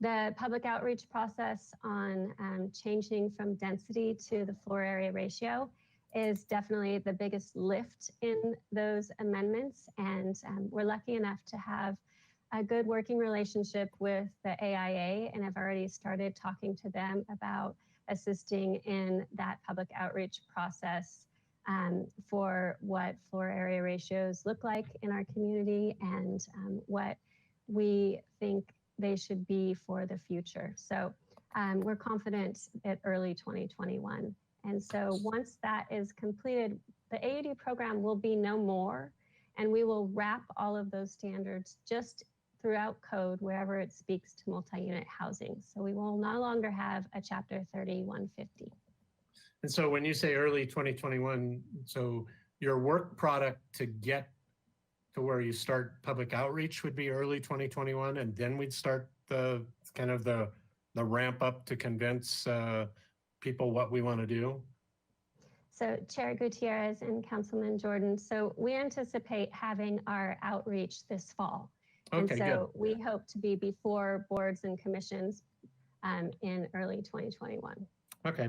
The public outreach process on changing from density to the floor area ratio is definitely the biggest lift in those amendments. And we're lucky enough to have a good working relationship with the AIA, and I've already started talking to them about assisting in that public outreach process for what floor area ratios look like in our community and what we think they should be for the future. So we're confident at early 2021. And so once that is completed, the AUD program will be no more. And we will wrap all of those standards just throughout code wherever it speaks to multi-unit housing. So we will no longer have a chapter 3150. And so when you say early 2021, so your work product to get to where you start public outreach would be early 2021, and then we'd start the kind of the ramp up to convince people what we want to do? So Chair Gutierrez and Councilman Jordan, so we anticipate having our outreach this fall. Okay, and so we hope to be before boards and commissions in early 2021. Okay.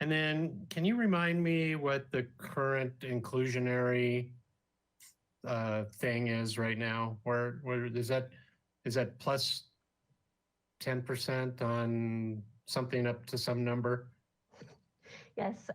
And then can you remind me what the current inclusionary thing is right now? Where is that plus 10% on something up to some number? Yes,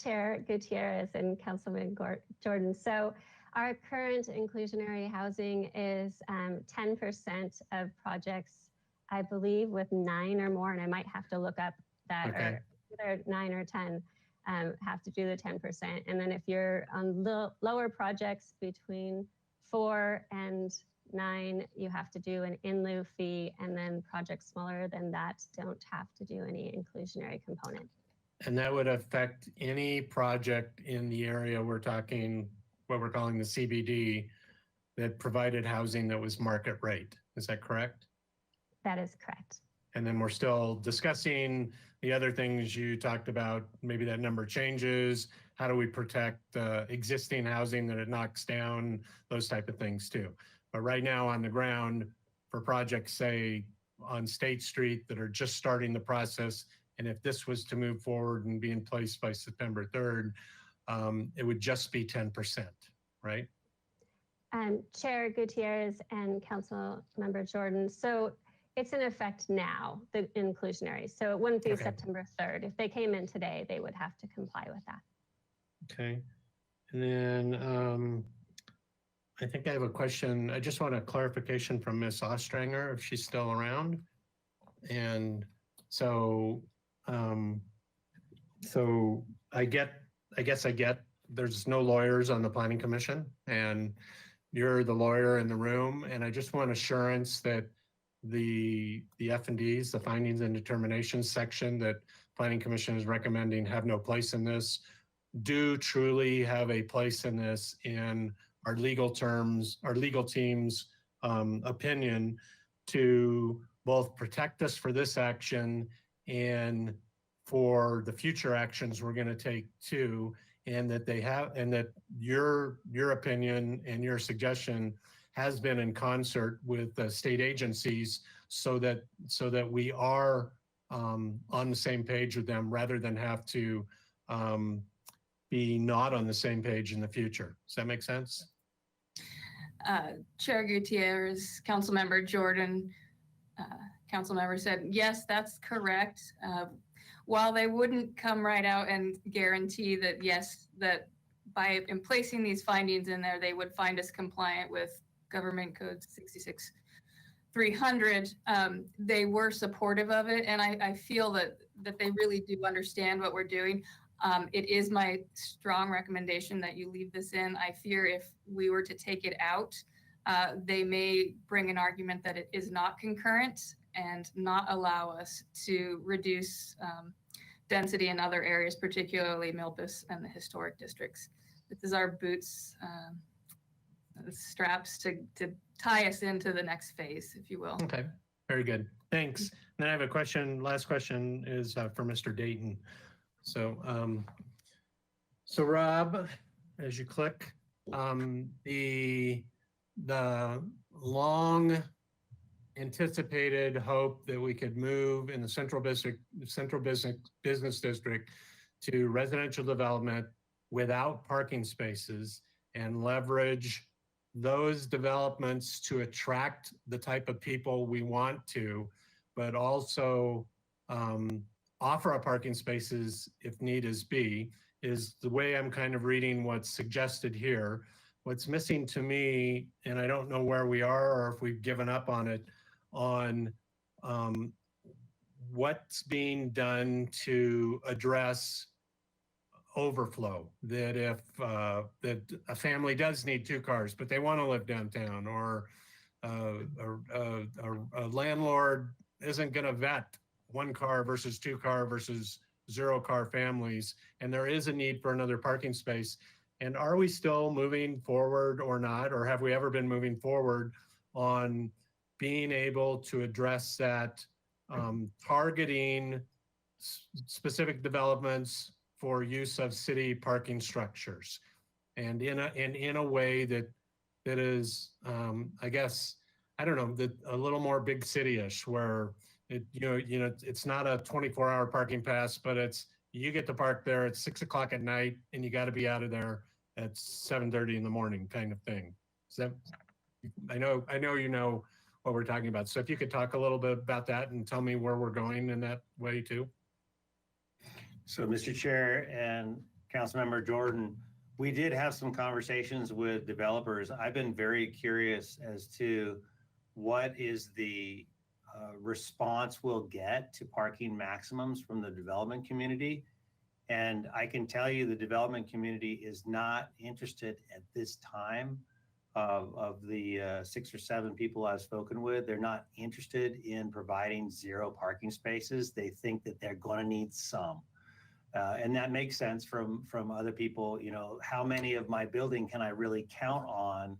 Chair Gutierrez and Councilman Jordan. So our current inclusionary housing is 10% of projects, I believe, with 9 or more, and I might have to look up that, okay, or either 9 or 10 have to do the 10%. And then if you're on lower projects between 4 and 9, you have to do an in lieu fee, and then projects smaller than that don't have to do any inclusionary component. And that would affect any project in the area we're talking, what we're calling the CBD, that provided housing that was market rate. Is that correct? That is correct. And then we're still discussing the other things you talked about. Maybe that number changes. How do we protect existing housing that it knocks down? Those type of things too. But right now on the ground for projects, say on State Street, that are just starting the process, and if this was to move forward and be in place by September 3rd, it would just be 10%, right? Chair Gutierrez and Council Member Jordan. So it's in effect now, the inclusionary. So it wouldn't be Okay. September 3rd. If they came in today, they would have to comply with that. Okay. And then I think I have a question. I just want a clarification from Ms. Ostranger, if she's still around. And so, I guess I get there's no lawyers on the Planning Commission, and you're the lawyer in the room. And I just want assurance that the F&Ds, the findings and determinations section that Planning Commission is recommending have no place in this, do truly have a place in this in our legal terms, our legal team's opinion, to both protect us for this action and for the future actions we're going to take too, and that they have, and that your opinion and your suggestion has been in concert with the state agencies, so that we are on the same page with them, rather than have to be not on the same page in the future. Does that make sense? Chair Gutierrez, Councilmember Jordan, Councilmember said, yes, that's correct. While they wouldn't come right out and guarantee that, yes, that by placing these findings in there, they would find us compliant with Government Code 66300, they were supportive of it. And I feel that they really do understand what we're doing. It is my strong recommendation that you leave this in. I fear if we were to take it out, they may bring an argument that it is not concurrent and not allow us to reduce density in other areas, particularly Milpas and the historic districts. This is our boots, straps to tie us into the next phase, if you will. Okay, very good. Thanks. Then I have a question. Last question is for Mr. Dayton. So, so Rob, as you click, the long anticipated hope that we could move in the central business district to residential development without parking spaces, and leverage those developments to attract the type of people we want to, but also offer our parking spaces if need be, is the way I'm kind of reading what's suggested here. What's missing to me, and I don't know where we are or if we've given up on it, on what's being done to address overflow, that if that a family does need 2 cars, but they want to live downtown, or a landlord isn't going to vet 1 car versus 2 car versus 0 car families, and there is a need for another parking space. And are we still moving forward or not, or have we ever been moving forward on being able to address that, targeting specific developments for use of city parking structures, and in a way that is, I guess, I don't know, that a little more big city-ish, where it's not a 24-hour parking pass, but it's, you get to park there at 6 o'clock at night and you got to be out of there at 7:30 in the morning, kind of thing. So I know you know what we're talking about. So if you could talk a little bit about that and tell me where we're going in that way too. So, Mr. Chair and Councilmember Jordan, we did have some conversations with developers. I've been very curious as to what is the response we'll get to parking maximums from the development community. And I can tell you the development community is not interested at this time. Of the 6 or 7 people I've spoken with, they're not interested in providing 0 parking spaces. They think that they're going to need some. And that makes sense from other people. How many of my building can I really count on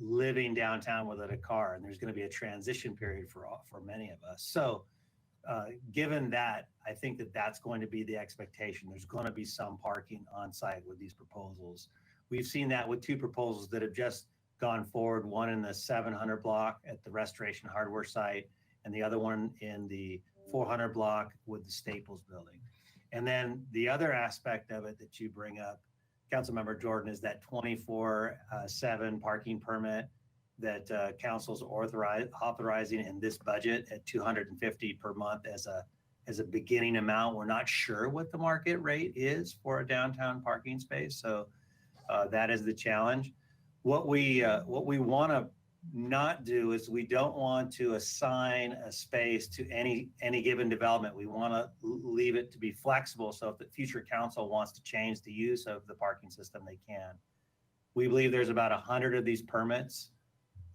living downtown without a car? And there's going to be a transition period for many of us. So given that, I think that that's going to be the expectation. There's going to be some parking on site with these proposals. We've seen that with 2 proposals that have just gone forward, one in the 700 block at the Restoration Hardware site, and the other one in the 400 block with the Staples building. And then the other aspect of it that you bring up, Councilmember Jordan, is that 24/7 parking permit that council's authorizing in this budget at $250 per month as a beginning amount. We're not sure what the market rate is for a downtown parking space, so that is the challenge. What we want to not do is we don't want to assign a space to any given development. We want to leave it to be flexible, so if the future council wants to change the use of the parking system, they can. We believe there's about 100 of these permits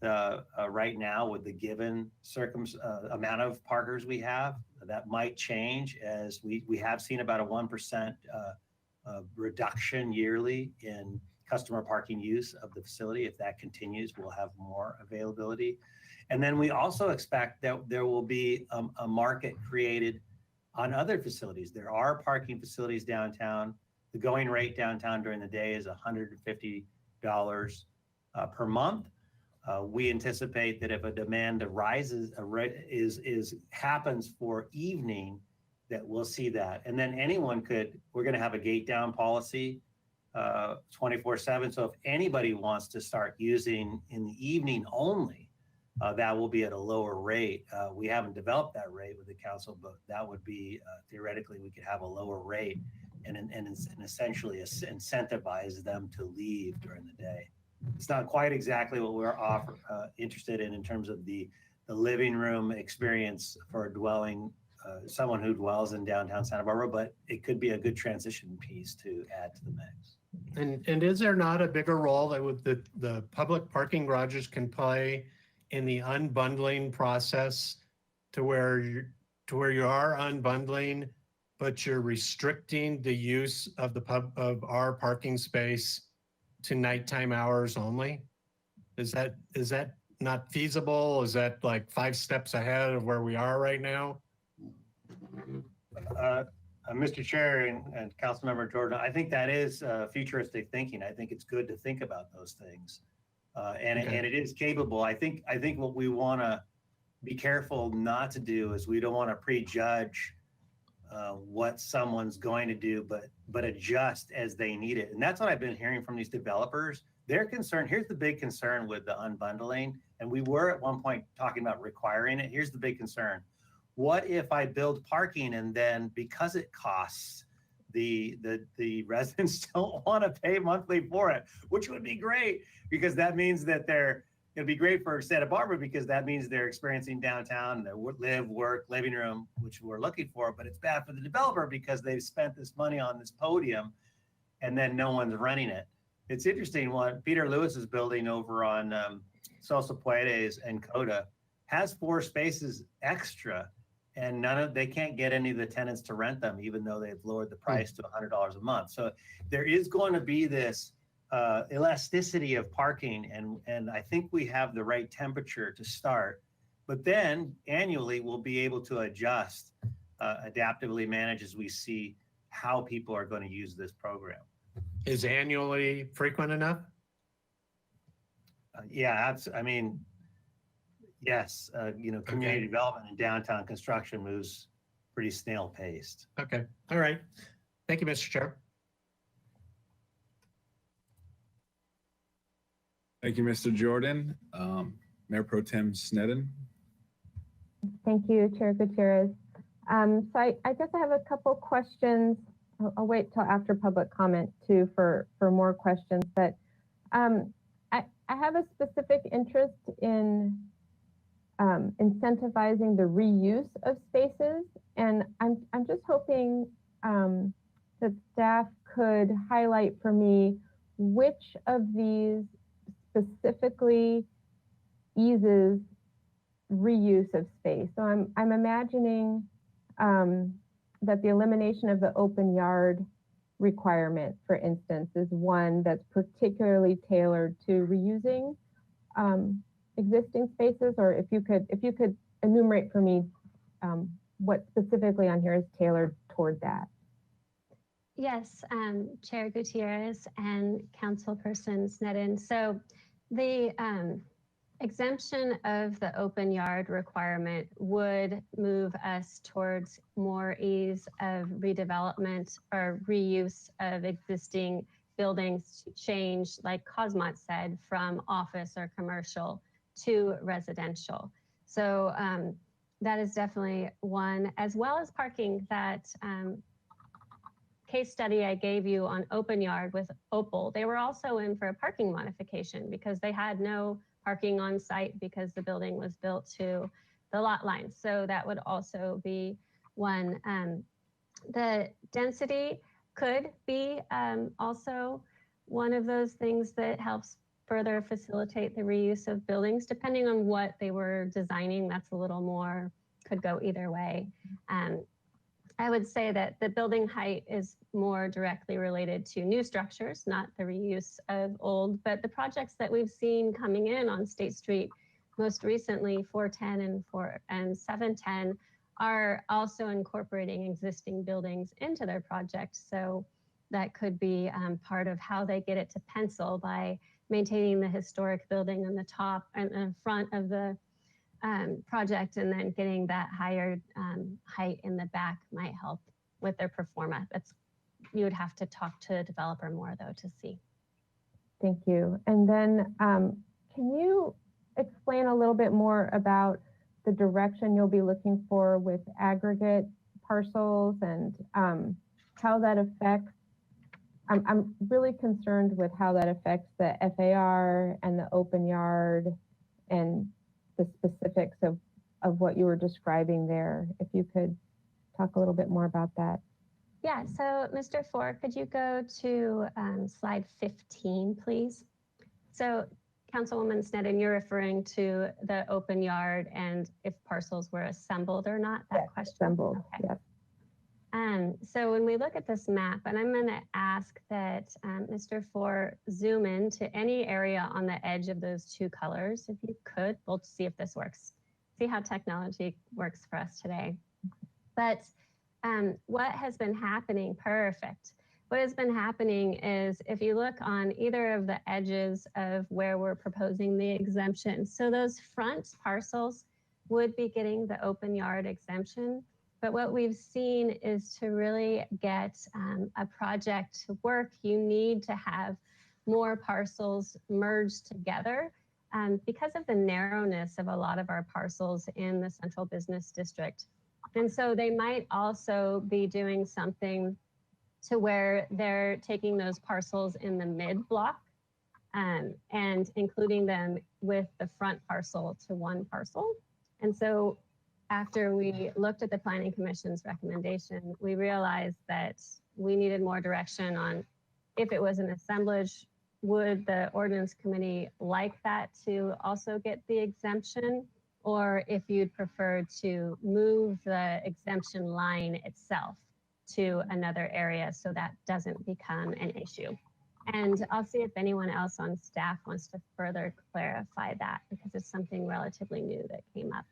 right now with the given amount of parkers we have. That might change, as we have seen about a 1% reduction yearly in customer parking use of the facility. If that continues, we'll have more availability. And then we also expect that there will be a market created on other facilities. There are parking facilities downtown. The going rate downtown during the day is $150 per month. We anticipate that if a demand arises, happens for evening, that we'll see that. And then we're going to have a gate down policy 24/7. So if anybody wants to start using in the evening only, that will be at a lower rate. We haven't developed that rate with the council, but that would be theoretically we could have a lower rate and essentially incentivize them to leave during the day. It's not quite exactly what we're interested in terms of the living room experience for a dwelling, someone who dwells in downtown Santa Barbara, but it could be a good transition piece to add to the mix. And is there not a bigger role that with the public parking garages can play in the unbundling process, to where you are unbundling, but you're restricting the use of our parking space to nighttime hours only? Is that not feasible? Is that like 5 steps ahead of where we are right now? Mr. Chair and Councilmember Jordan, I think that is futuristic thinking. I think it's good to think about those things, and it is capable. I think what we want to be careful not to do is we don't want to prejudge what someone's going to do, but adjust as they need it. And that's what I've been hearing from these developers. They're concerned. Here's the big concern with the unbundling, and we were at one point talking about requiring it. Here's the big concern. What if I build parking and then because it costs, the residents don't want to pay monthly for it, which would be great because that means that they're it'll be great for Santa Barbara because that means they're experiencing downtown, their live, work, living room, which we're looking for. But it's bad for the developer because they've spent this money on this podium and then no one's running it. It's interesting what Peter Lewis is building over on Salsa Puedes and Coda has 4 spaces extra, and they can't get any of the tenants to rent them, even though they've lowered the price to $100 a month. So there is going to be this elasticity of parking, and I think we have the right temperature to start. But then annually, we'll be able to adjust, adaptively manage as we see how people are going to use this program. Is annually frequent enough? Yeah, I mean, yes, community development and downtown construction moves pretty snail paced. Okay, all right. Thank you, Mr. Chair. Thank you, Mr. Jordan. Mayor Pro Tem Sneddon. Thank you, Chair Gutierrez. So I guess I have a couple questions. I'll wait till after public comment too for more questions, but I have a specific interest in incentivizing the reuse of spaces, and I'm just hoping that staff could highlight for me which of these specifically eases reuse of space. So I'm imagining that the elimination of the open yard requirement, for instance, is one that's particularly tailored to reusing existing spaces. Or if you could enumerate for me what specifically on here is tailored toward that. Yes, Chair Gutierrez and Councilperson Sneddon. So the exemption of the open yard requirement would move us towards more ease of redevelopment or reuse of existing buildings to change, like Cosmont said, from office or commercial to residential. So that is definitely one, as well as parking. That case study I gave you on open yard with Opal, they were also in for a parking modification because they had no parking on site because the building was built to the lot line. So that would also be one. The density could be also one of those things that helps further facilitate the reuse of buildings, depending on what they were designing. That's a little more, could go either way. I would say that the building height is more directly related to new structures, not the reuse of old, but the projects that we've seen coming in on State Street, most recently 410 and 710, are also incorporating existing buildings into their projects. So that could be part of how they get it to pencil by maintaining the historic building on the top and in front of the project, and then getting that higher height in the back might help with their performance. You would have to talk to a developer more though to see. Thank you. And then can you explain a little bit more about the direction you'll be looking for with aggregate parcels and how that affects, I'm really concerned with how that affects the FAR and the open yard and the specifics of what you were describing there. If you could talk a little bit more about that. Yeah, so Mr. Ford, could you go to slide 15, please? So Councilwoman Sneddon, you're referring to the open yard and if parcels were assembled or not, that question? Assembled, okay. Yes. So when we look at this map, and I'm gonna ask that Mr. Ford zoom in to any area on the edge of those two colors, if you could. We'll see if this works. See how technology works for us today. But what has been happening, perfect. What has been happening is if you look on either of the edges of where we're proposing the exemption, so those front parcels would be getting the open yard exemption. But what we've seen is to really get a project to work, you need to have more parcels merged together because of the narrowness of a lot of our parcels in the central business district. And so they might also be doing something to where they're taking those parcels in the mid block and including them with the front parcel to one parcel. And so after we looked at the Planning Commission's recommendation, we realized that we needed more direction on if it was an assemblage, would the Ordinance Committee like that to also get the exemption? Or if you'd prefer to move the exemption line itself to another area so that doesn't become an issue. And I'll see if anyone else on staff wants to further clarify that because it's something relatively new that came up.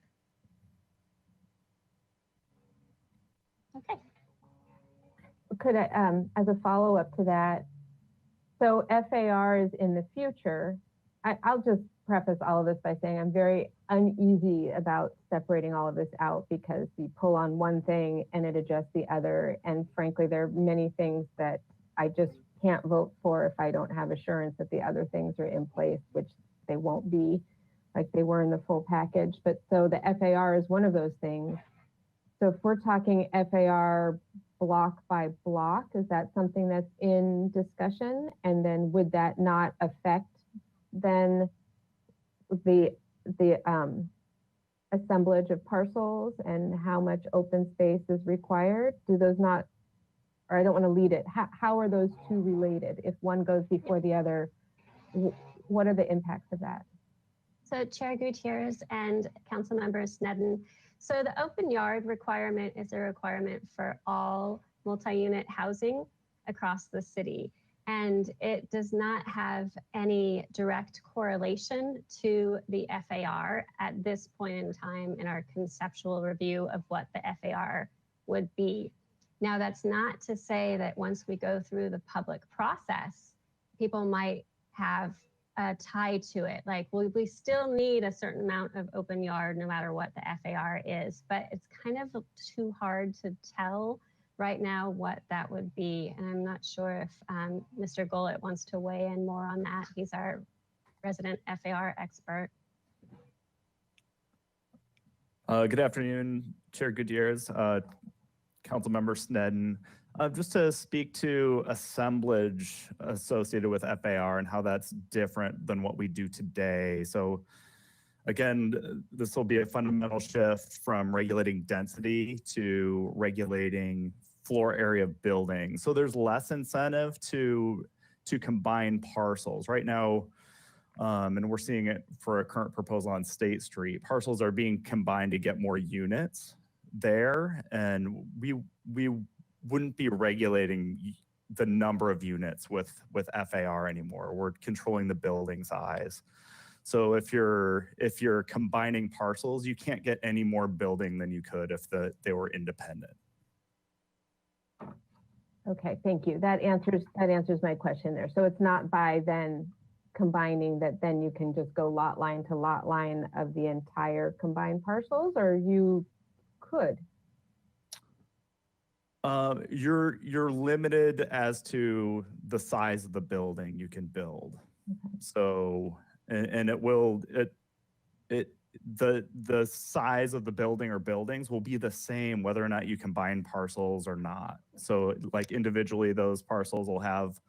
Okay. Could I, as a follow-up to that, so FAR is in the future. I'll just preface all of this by saying I'm very uneasy about separating all of this out because you pull on one thing and it adjusts the other. And frankly, there are many things that I just can't vote for if I don't have assurance that the other things are in place, which they won't be like they were in the full package. But so the FAR is one of those things. So if we're talking FAR block by block, is that something that's in discussion? And then would that not affect then the assemblage of parcels and how much open space is required? Do those not, or I don't want to lead it, how are those two related? If one goes before the other, what are the impacts of that? So Chair Gutierrez and Councilmember Sneddon, so the open yard requirement is a requirement for all multi-unit housing across the city. And it does not have any direct correlation to the FAR at this point in time in our conceptual review of what the FAR would be. Now, that's not to say that once we go through the public process, people might have a tie to it. Like, well, we still need a certain amount of open yard no matter what the FAR is, but it's kind of too hard to tell right now what that would be. And I'm not sure if Mr. Gullett wants to weigh in more on that. He's our resident FAR expert. Good afternoon, Chair Gutierrez, Councilmember Sneddon. Just to speak to assemblage associated with FAR and how that's different than what we do today. So again, this will be a fundamental shift from regulating density to regulating floor area of buildings. So there's less incentive to combine parcels. Right now, and we're seeing it for a current proposal on State Street, parcels are being combined to get more units there, and we wouldn't be regulating the number of units with FAR anymore. We're controlling the building size. So if you're combining parcels, you can't get any more building than you could if they were independent. Okay, thank you. That answers my question there. So it's not by then combining that then you can just go lot line to lot line of the entire combined parcels, or you could? You're limited as to the size of the building you can build. Okay. So, and the size of the building or buildings will be the same whether or not you combine parcels or not. So like individually, those parcels will have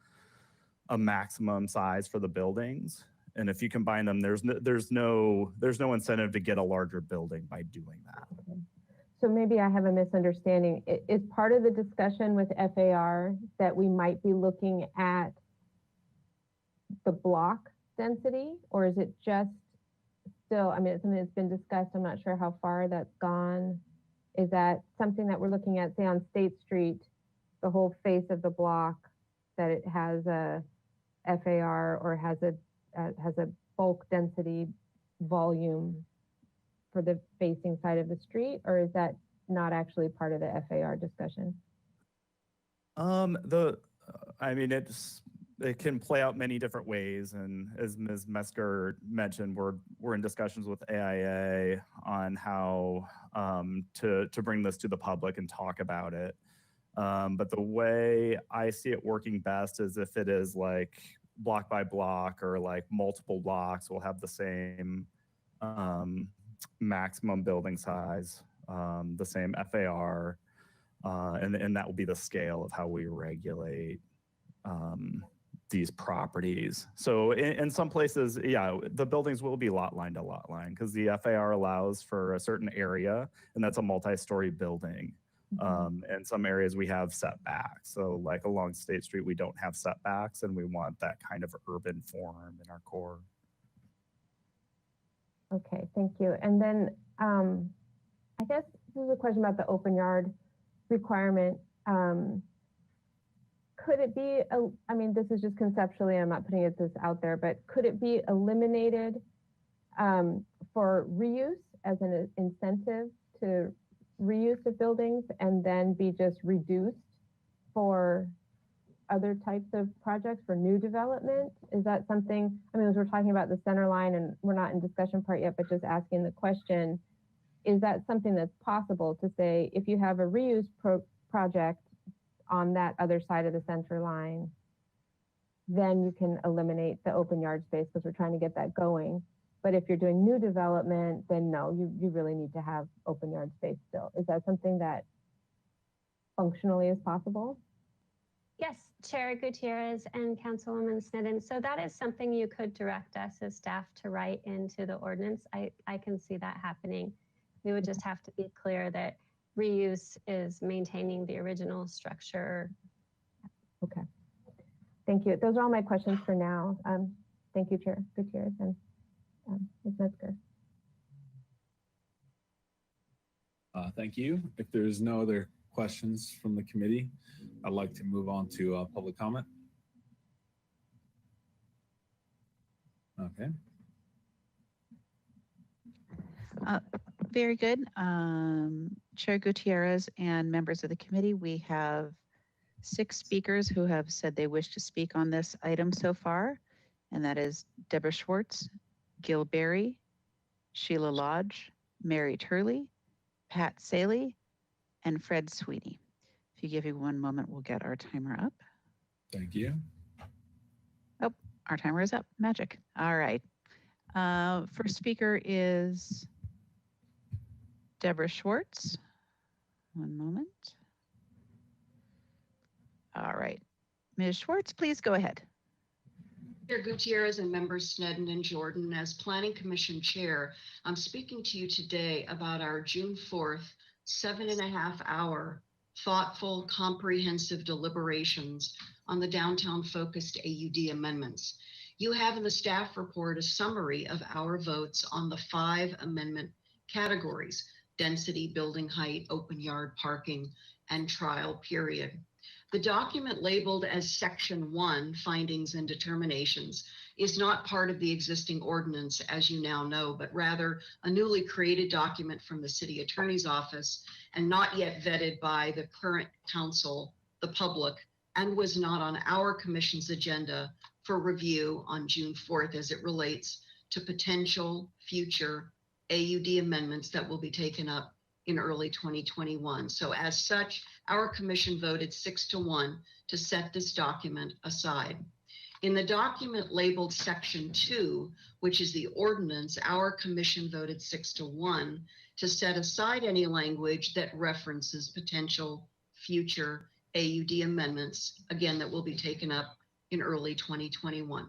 a maximum size for the buildings. And if you combine them, there's no incentive to get a larger building by doing that. Okay. So maybe I have a misunderstanding. Is part of the discussion with FAR that we might be looking at the block density, or is it just still, I mean, it's something that's been discussed. I'm not sure how far that's gone. Is that something that we're looking at, say on State Street, the whole face of the block, that it has a FAR or has a bulk density volume for the facing side of the street, or is that not actually part of the FAR discussion? I mean, it can play out many different ways, and as Ms. Metzger mentioned, we're in discussions with AIA on how to bring this to the public and talk about it. But the way I see it working best is if it is like block by block or like multiple blocks will have the same maximum building size, the same FAR, and that will be the scale of how we regulate these properties. So in some places, yeah, the buildings will be lot line to lot line because the FAR allows for a certain area, and that's a multi-story building. In some areas we have setbacks. So like along State Street, we don't have setbacks, and we want that kind of urban form in our core. Okay, thank you. And then I guess this is a question about the open yard requirement. Could it be, I mean, this is just conceptually, I'm not putting this out there, but could it be eliminated for reuse as an incentive to reuse of buildings and then be just reduced for other types of projects for new development? Is that something, I mean, as we're talking about the center line and we're not in discussion part yet, but just asking the question, is that something that's possible to say, if you have a reuse project on that other side of the center line, then you can eliminate the open yard space because we're trying to get that going. But if you're doing new development, then no, you really need to have open yard space still. Is that something that functionally is possible? Yes, Chair Gutierrez and Councilwoman Snedden. So that is something you could direct us as staff to write into the ordinance. I can see that happening. We would just have to be clear that reuse is maintaining the original structure. Okay, thank you. Those are all my questions for now. Thank you, Chair Gutierrez and Ms. Metzger. Thank you. If there's no other questions from the committee, I'd like to move on to public comment. Okay. Very good. Chair Gutierrez and members of the committee, we have 6 speakers who have said they wish to speak on this item so far, and that is Deborah Schwartz, Gil Berry, Sheila Lodge, Mary Turley, Pat Saley, and Fred Sweeney. If you give me one moment, we'll get our timer up. Thank you. Oh, our timer is up. Magic. All right. First speaker is Deborah Schwartz. One moment. All right. Ms. Schwartz, please go ahead. Chair Gutierrez and members Snedden and Jordan, as Planning Commission Chair, I'm speaking to you today about our June 4th, 7.5-hour thoughtful, comprehensive deliberations on the downtown-focused AUD amendments. You have in the staff report a summary of our votes on the 5 amendment categories: density, building height, open yard parking, and trial period. The document labeled as Section 1, Findings and Determinations, is not part of the existing ordinance, as you now know, but rather a newly created document from the City Attorney's Office and not yet vetted by the current council, the public, and was not on our commission's agenda for review on June 4th as it relates to potential future AUD amendments that will be taken up in early 2021. So as such, our commission voted 6-1 to set this document aside. In the document labeled Section 2, which is the ordinance, our commission voted 6-1 to set aside any language that references potential future AUD amendments, again, that will be taken up in early 2021.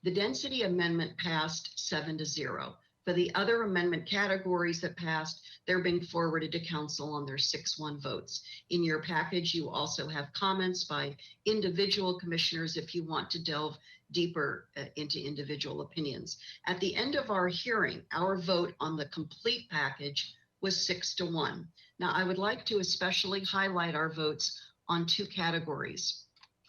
The density amendment passed 7-0. For the other amendment categories that passed, they're being forwarded to council on their 6-1 votes. In your package, you also have comments by individual commissioners if you want to delve deeper into individual opinions. At the end of our hearing, our vote on the complete package was 6-1. Now, I would like to especially highlight our votes on 2 categories.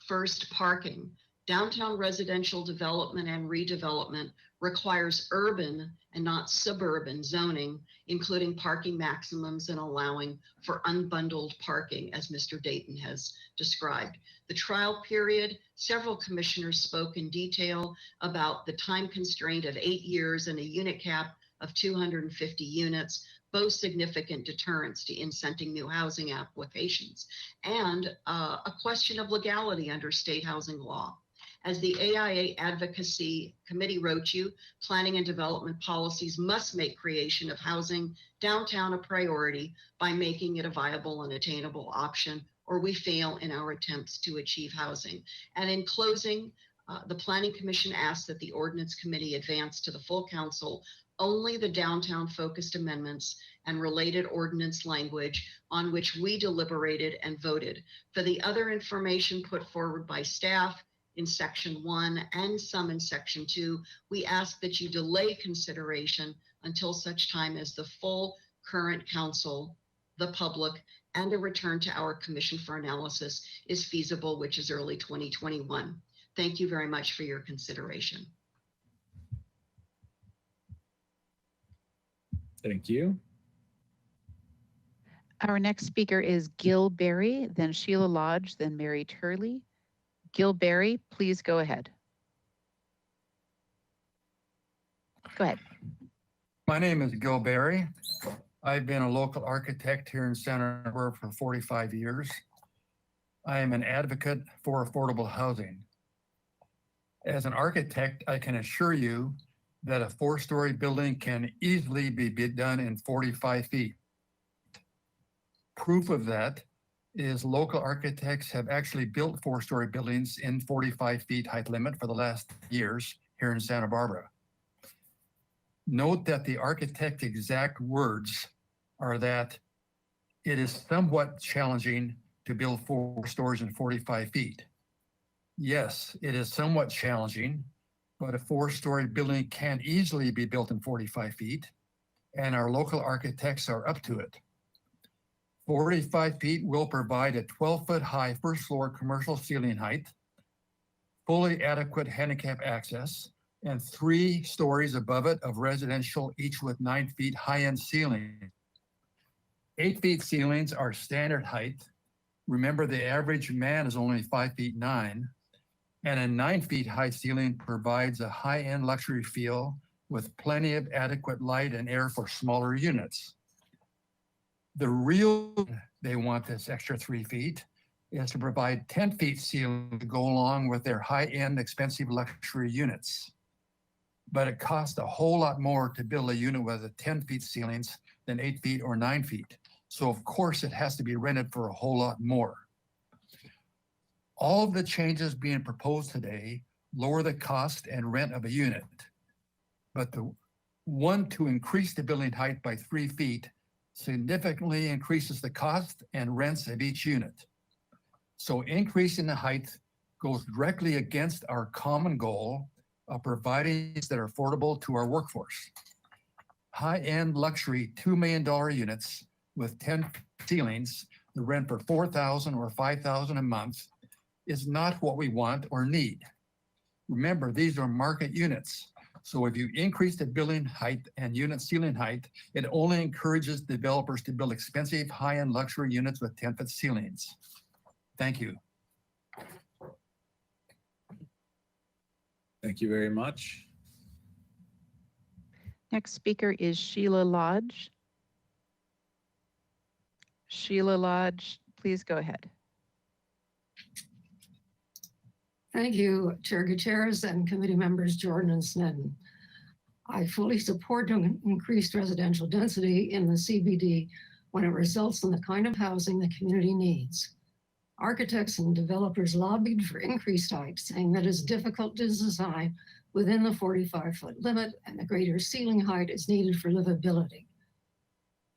First, parking. Downtown residential development and redevelopment requires urban and not suburban zoning, including parking maximums and allowing for unbundled parking, as Mr. Dayton has described. The trial period, several commissioners spoke in detail about the time constraint of 8 years and a unit cap of 250 units, both significant deterrents to incenting new housing applications, and a question of legality under state housing law. As the AIA Advocacy Committee wrote you, planning and development policies must make creation of housing downtown a priority by making it a viable and attainable option, or we fail in our attempts to achieve housing. And in closing, The Planning Commission asks that the Ordinance Committee advance to the full council only the downtown focused amendments and related ordinance language on which we deliberated and voted. For the other information put forward by staff in section 1 and some in section 2, we ask that you delay consideration until such time as the full current council, the public, and a return to our commission for analysis is feasible, which is early 2021. Thank you very much for your consideration. Thank you. Our next speaker is Gil Berry, then Sheila Lodge, then Mary Turley. Gil Berry, please go ahead. Go ahead. My name is Gil Berry. I've been a local architect here in Santa Barbara for 45 years. I am an advocate for affordable housing. As an architect, I can assure you that a 4-story building can easily be done in 45 feet. Proof of that is local architects have actually built 4-story buildings in 45 feet height limit for the last years here in Santa Barbara. Note that the architect's exact words are that it is somewhat challenging to build 4 stories in 45 feet. Yes, it is somewhat challenging, but a 4-story building can easily be built in 45 feet, and our local architects are up to it. 45 feet will provide a 12-foot high first floor commercial ceiling height, fully adequate handicap access, and 3 stories above it of residential, each with 9 feet high-end ceiling. 8 feet ceilings are standard height. Remember, the average man is only 5 feet 9, and a 9 feet high ceiling provides a high-end luxury feel with plenty of adequate light and air for smaller units. The real they want this extra 3 feet is to provide 10 feet ceiling to go along with their high-end expensive luxury units. But it costs a whole lot more to build a unit with a 10 feet ceilings than 8 feet or 9 feet. So of course it has to be rented for a whole lot more. All of the changes being proposed today lower the cost and rent of a unit. But the one to increase the building height by 3 feet significantly increases the cost and rents of each unit. So increasing the height goes directly against our common goal of providing that are affordable to our workforce. High-end luxury $2 million units with 10 ceilings, the rent for $4,000 or $5,000 a month is not what we want or need. Remember, these are market units. So if you increase the building height and unit ceiling height, it only encourages developers to build expensive high-end luxury units with 10-foot ceilings. Thank you. Thank you very much. Next speaker is Sheila Lodge. Sheila Lodge, please go ahead. Thank you, Chair Gutierrez and committee members Jordan and Snedden. I fully support increased residential density in the CBD when it results in the kind of housing the community needs. Architects and developers lobbied for increased height, saying that it's difficult to design within the 45-foot limit and the greater ceiling height is needed for livability.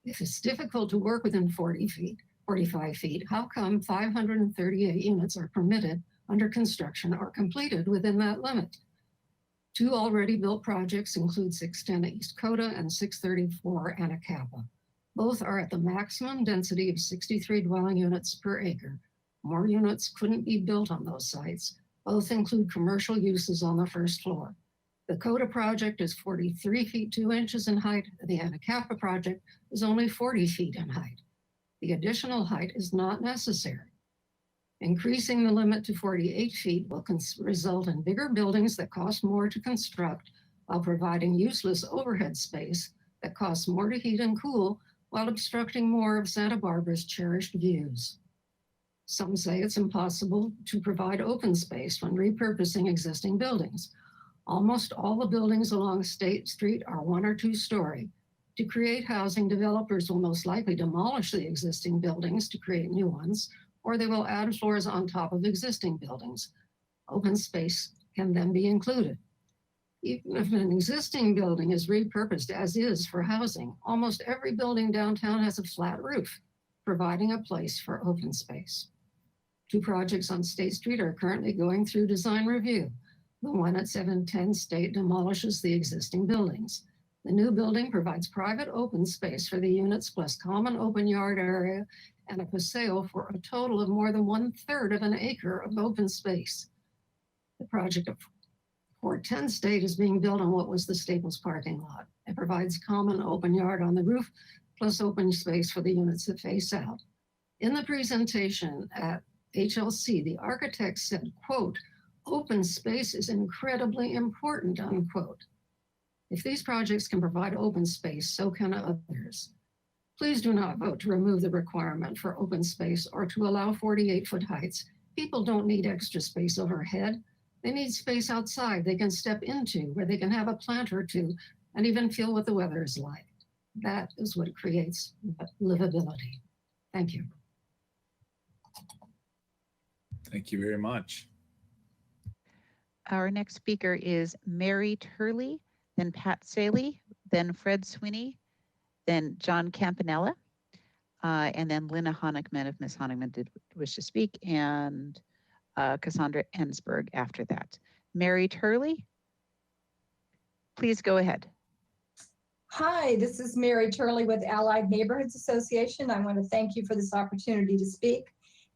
If it's difficult to work within 45 feet, how come 538 units are permitted under construction or completed within that limit? 2 already built projects include 610 East Coda and 634 Anacapa. Both are at the maximum density of 63 dwelling units per acre. More units couldn't be built on those sites. Both include commercial uses on the first floor. The Coda project is 43 feet 2 inches in height. The Anacapa project is only 40 feet in height. The additional height is not necessary. Increasing the limit to 48 feet will result in bigger buildings that cost more to construct while providing useless overhead space that costs more to heat and cool while obstructing more of Santa Barbara's cherished views. Some say it's impossible to provide open space when repurposing existing buildings. Almost all the buildings along State Street are 1 or 2 story. To create housing, developers will most likely demolish the existing buildings to create new ones, or they will add floors on top of existing buildings. Open space can then be included. Even if an existing building is repurposed as is for housing, almost every building downtown has a flat roof, providing a place for open space. 2 projects on State Street are currently going through design review. The one at 710 State demolishes the existing buildings. The new building provides private open space for the units plus common open yard area and a paseo for a total of more than 1/3 of an acre of open space. The project of 410 State is being built on what was the Staples parking lot. It provides common open yard on the roof plus open space for the units that face out. In the presentation at HLC, the architect said, quote, "Open space is incredibly important," unquote. If these projects can provide open space, so can others. Please do not vote to remove the requirement for open space or to allow 48-foot heights. People don't need extra space overhead. They need space outside they can step into, where they can have a plant or two and even feel what the weather is like. That is what creates livability. Thank you. Thank you very much. Our next speaker is Mary Turley, then Pat Saley, then Fred Sweeney, then John Campanella, and then Lynna Honigman, if Ms. Honigman did wish to speak, and Cassandra Ensberg after that. Mary Turley, please go ahead. Hi, this is Mary Turley with Allied Neighborhoods Association. I want to thank you for this opportunity to speak.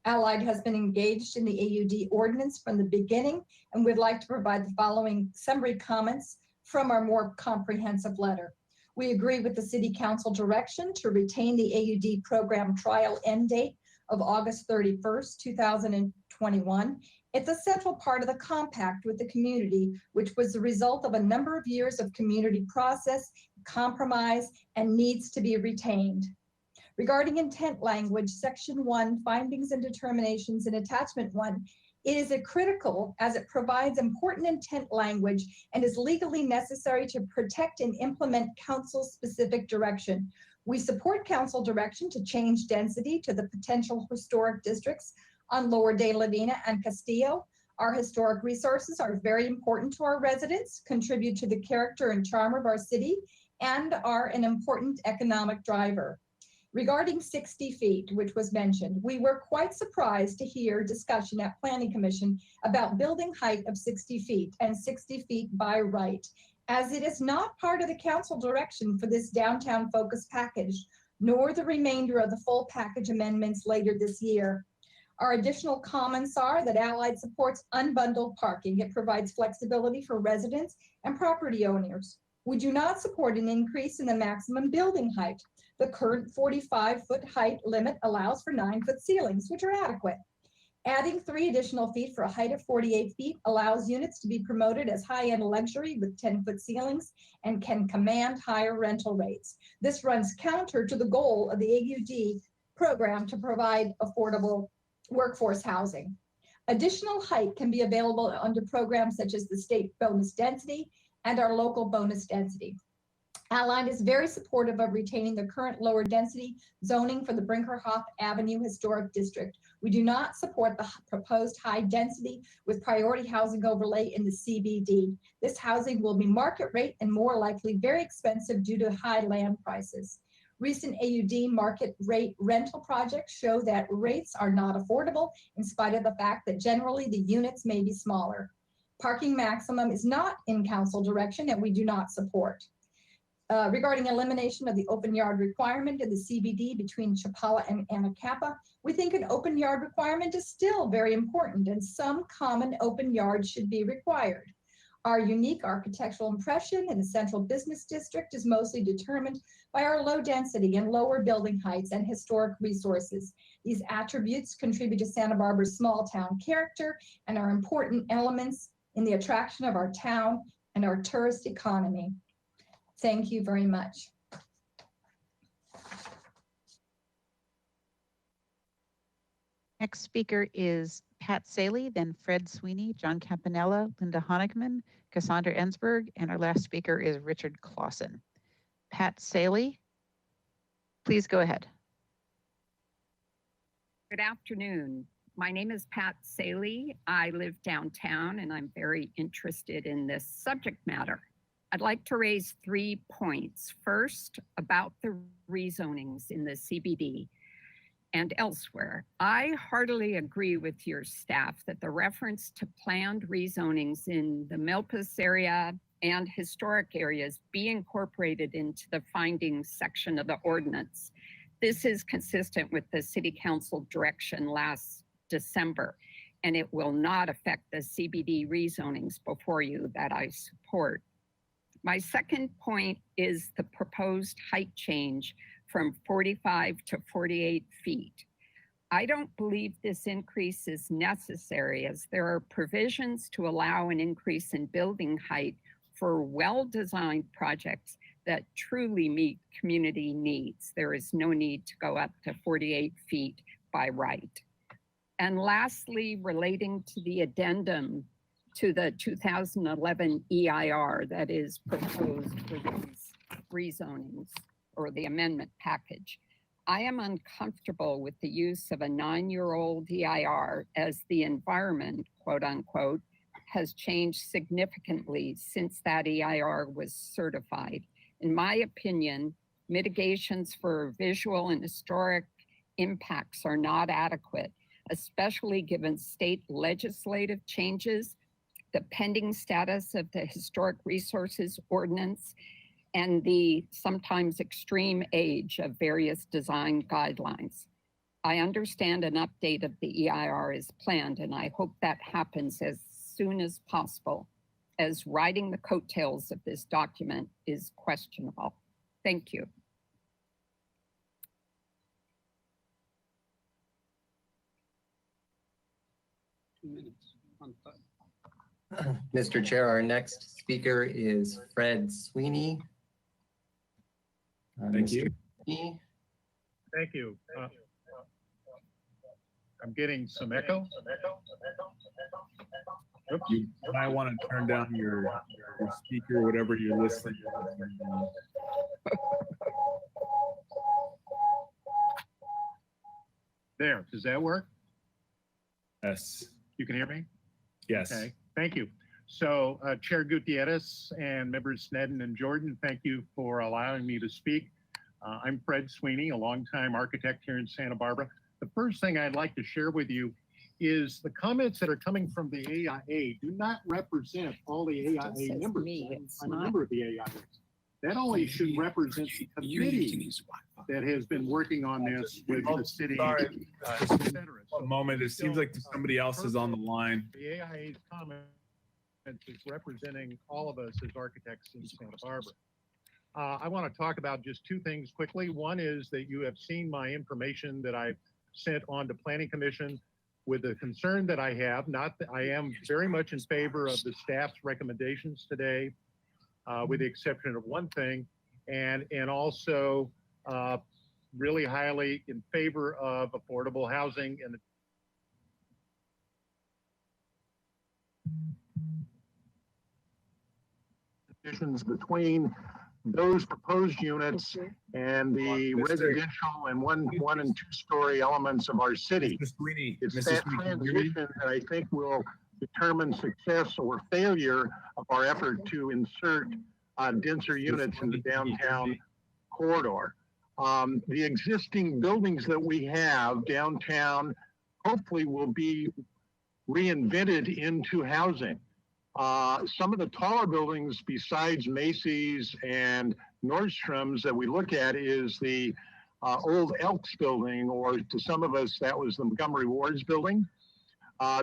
Allied has been engaged in the AUD ordinance from the beginning, and we'd like to provide the following summary comments from our more comprehensive letter. We agree with the City Council direction to retain the AUD program trial end date of August 31st, 2021. It's a central part of the compact with the community, which was the result of a number of years of community process, compromise, and needs to be retained. Regarding intent language, Section 1, Findings and Determinations in Attachment 1, it is critical as it provides important intent language and is legally necessary to protect and implement council-specific direction. We support council direction to change density to the potential historic districts on Lower De La Vina and Castillo. Our historic resources are very important to our residents, contribute to the character and charm of our city, and are an important economic driver. Regarding 60 feet, which was mentioned, we were quite surprised to hear discussion at Planning Commission about building height of 60 feet and 60 feet by right, as it is not part of the council direction for this downtown focus package, nor the remainder of the full package amendments later this year. Our additional comments are that Allied supports unbundled parking. It provides flexibility for residents and property owners. We do not support an increase in the maximum building height. The current 45-foot height limit allows for 9-foot ceilings, which are adequate. Adding 3 additional feet for a height of 48 feet allows units to be promoted as high-end luxury with 10-foot ceilings and can command higher rental rates. This runs counter to the goal of the AUD program to provide affordable workforce housing. Additional height can be available under programs such as the state bonus density and our local bonus density. Allied is very supportive of retaining the current lower density zoning for the Brinkerhoff Avenue Historic District. We do not support the proposed high density with priority housing overlay in the CBD. This housing will be market rate and more likely very expensive due to high land prices. Recent AUD market rate rental projects show that rates are not affordable in spite of the fact that generally the units may be smaller. Parking maximum is not in council direction and we do not support. Regarding elimination of the open yard requirement in the CBD between Chapala and Anacapa, we think an open yard requirement is still very important and some common open yards should be required. Our unique architectural impression in the central business district is mostly determined by our low density and lower building heights and historic resources. These attributes contribute to Santa Barbara's small town character and are important elements in the attraction of our town and our tourist economy. Thank you very much. Next speaker is Pat Saley, then Fred Sweeney, John Campanella, Lynna Honigman, Cassandra Ensberg, and our last speaker is Richard Clausen. Pat Saley, please go ahead. Good afternoon. My name is Pat Saley. I live downtown and I'm very interested in this subject matter. I'd like to raise 3 points. First, about the rezonings in the CBD and elsewhere. I heartily agree with your staff that the reference to planned rezonings in the Milpas area and historic areas be incorporated into the findings section of the ordinance. This is consistent with the City Council direction last December, and it will not affect the CBD rezonings before you that I support. My second point is the proposed height change from 45 to 48 feet. I don't believe this increase is necessary as there are provisions to allow an increase in building height for well-designed projects that truly meet community needs. There is no need to go up to 48 feet by right. And lastly, relating to the addendum to the 2011 EIR that is proposed for these rezonings or the amendment package, I am uncomfortable with the use of a 9-year-old EIR as the environment, quote unquote, has changed significantly since that EIR was certified. In my opinion, mitigations for visual and historic impacts are not adequate, especially given state legislative changes, the pending status of the Historic Resources Ordinance, and the sometimes extreme age of various design guidelines. I understand an update of the EIR is planned, and I hope that happens as soon as possible, as riding the coattails of this document is questionable. Thank you. Mr. Chair, our next speaker is Fred Sweeney. Thank you. Sweeney. Thank you. I'm getting some echo. Oops. You might want to turn down your speaker, whatever you're listening to. There, does that work? Yes. You can hear me? Yes. Okay, thank you. So Chair Gutierrez and members Sneddon and Jordan, thank you for allowing me to speak. I'm Fred Sweeney, a longtime architect here in Santa Barbara. The first thing I'd like to share with you is the comments that are coming from the AIA do not represent all the AIA members. I'm a member of the AIA. That only should represent the committee that has been working on this with the city. Sorry, a moment. It seems like somebody else is on the line. The AIA's comments is representing all of us as architects in Santa Barbara. I want to talk about just 2 things quickly. One is that you have seen my information that I've sent on to Planning Commission with the concern that I have. Not that I am very much in favor of the staff's recommendations today, with the exception of one thing, and also really highly in favor of affordable housing and conditions between those proposed units and the residential and one and 2-story elements of our city. It's that transition that I think will determine success or failure of our effort to insert denser units in the downtown corridor. The existing buildings that we have downtown hopefully will be reinvented into housing. Some of the taller buildings besides Macy's and Nordstrom's that we look at is the old Elks building, or to some of us, that was the Montgomery Ward's building.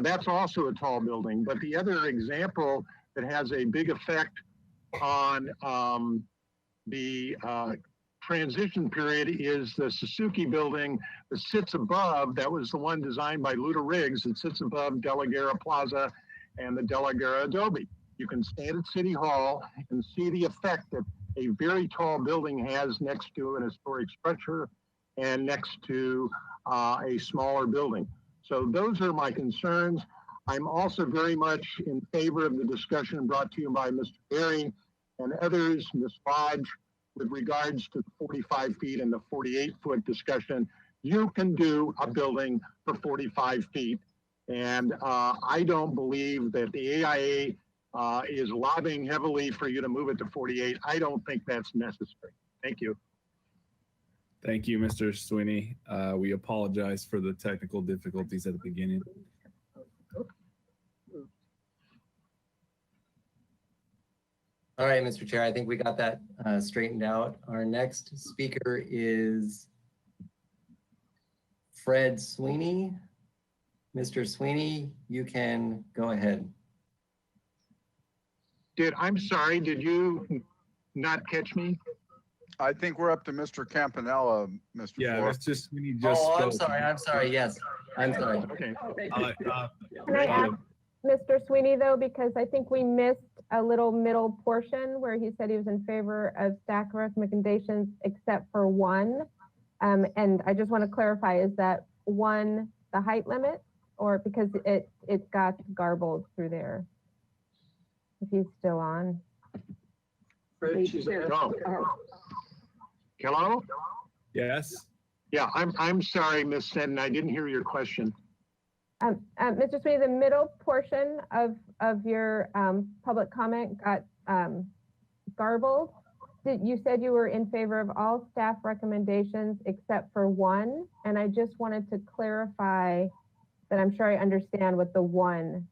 That's also a tall building. But the other example that has a big effect on the transition period is the Suzuki building that sits above, that was the one designed by Luda Riggs, that sits above De La Guerra Plaza and the De La Guerra Adobe. You can stand at City Hall and see the effect that a very tall building has next to an historic structure and next to a smaller building. So those are my concerns. I'm also very much in favor of the discussion brought to you by Mr. Berry and others, Ms. Lodge, with regards to the 45 feet and the 48-foot discussion, you can do a building for 45 feet. And I don't believe that the AIA is lobbying heavily for you to move it to 48. I don't think that's necessary. Thank you. Thank you, Mr. Sweeney. We apologize for the technical difficulties at the beginning. All right, Mr. Chair, I think we got that straightened out. Our next speaker is Fred Sweeney. Mr. Sweeney, you can go ahead. I'm sorry, did you not catch me? I think we're up to Mr. Campanella, Mr. Yeah, Floor. Mr. Sweeney just Oh, spoke. I'm sorry, yes, I'm sorry. Okay. Can I ask Mr. Sweeney though, because I think we missed a little middle portion where he said he was in favor of staff recommendations except for one. And I just want to clarify, is that one the height limit, or because it got garbled through there? If he's still on. No. Hello? Yes. Yeah, I'm sorry, Ms. Seddon, I didn't hear your question. Mr. Sweeney, the middle portion of your public comment got garbled. You said you were in favor of all staff recommendations except for one, and I just wanted to clarify that I'm sure I understand what the one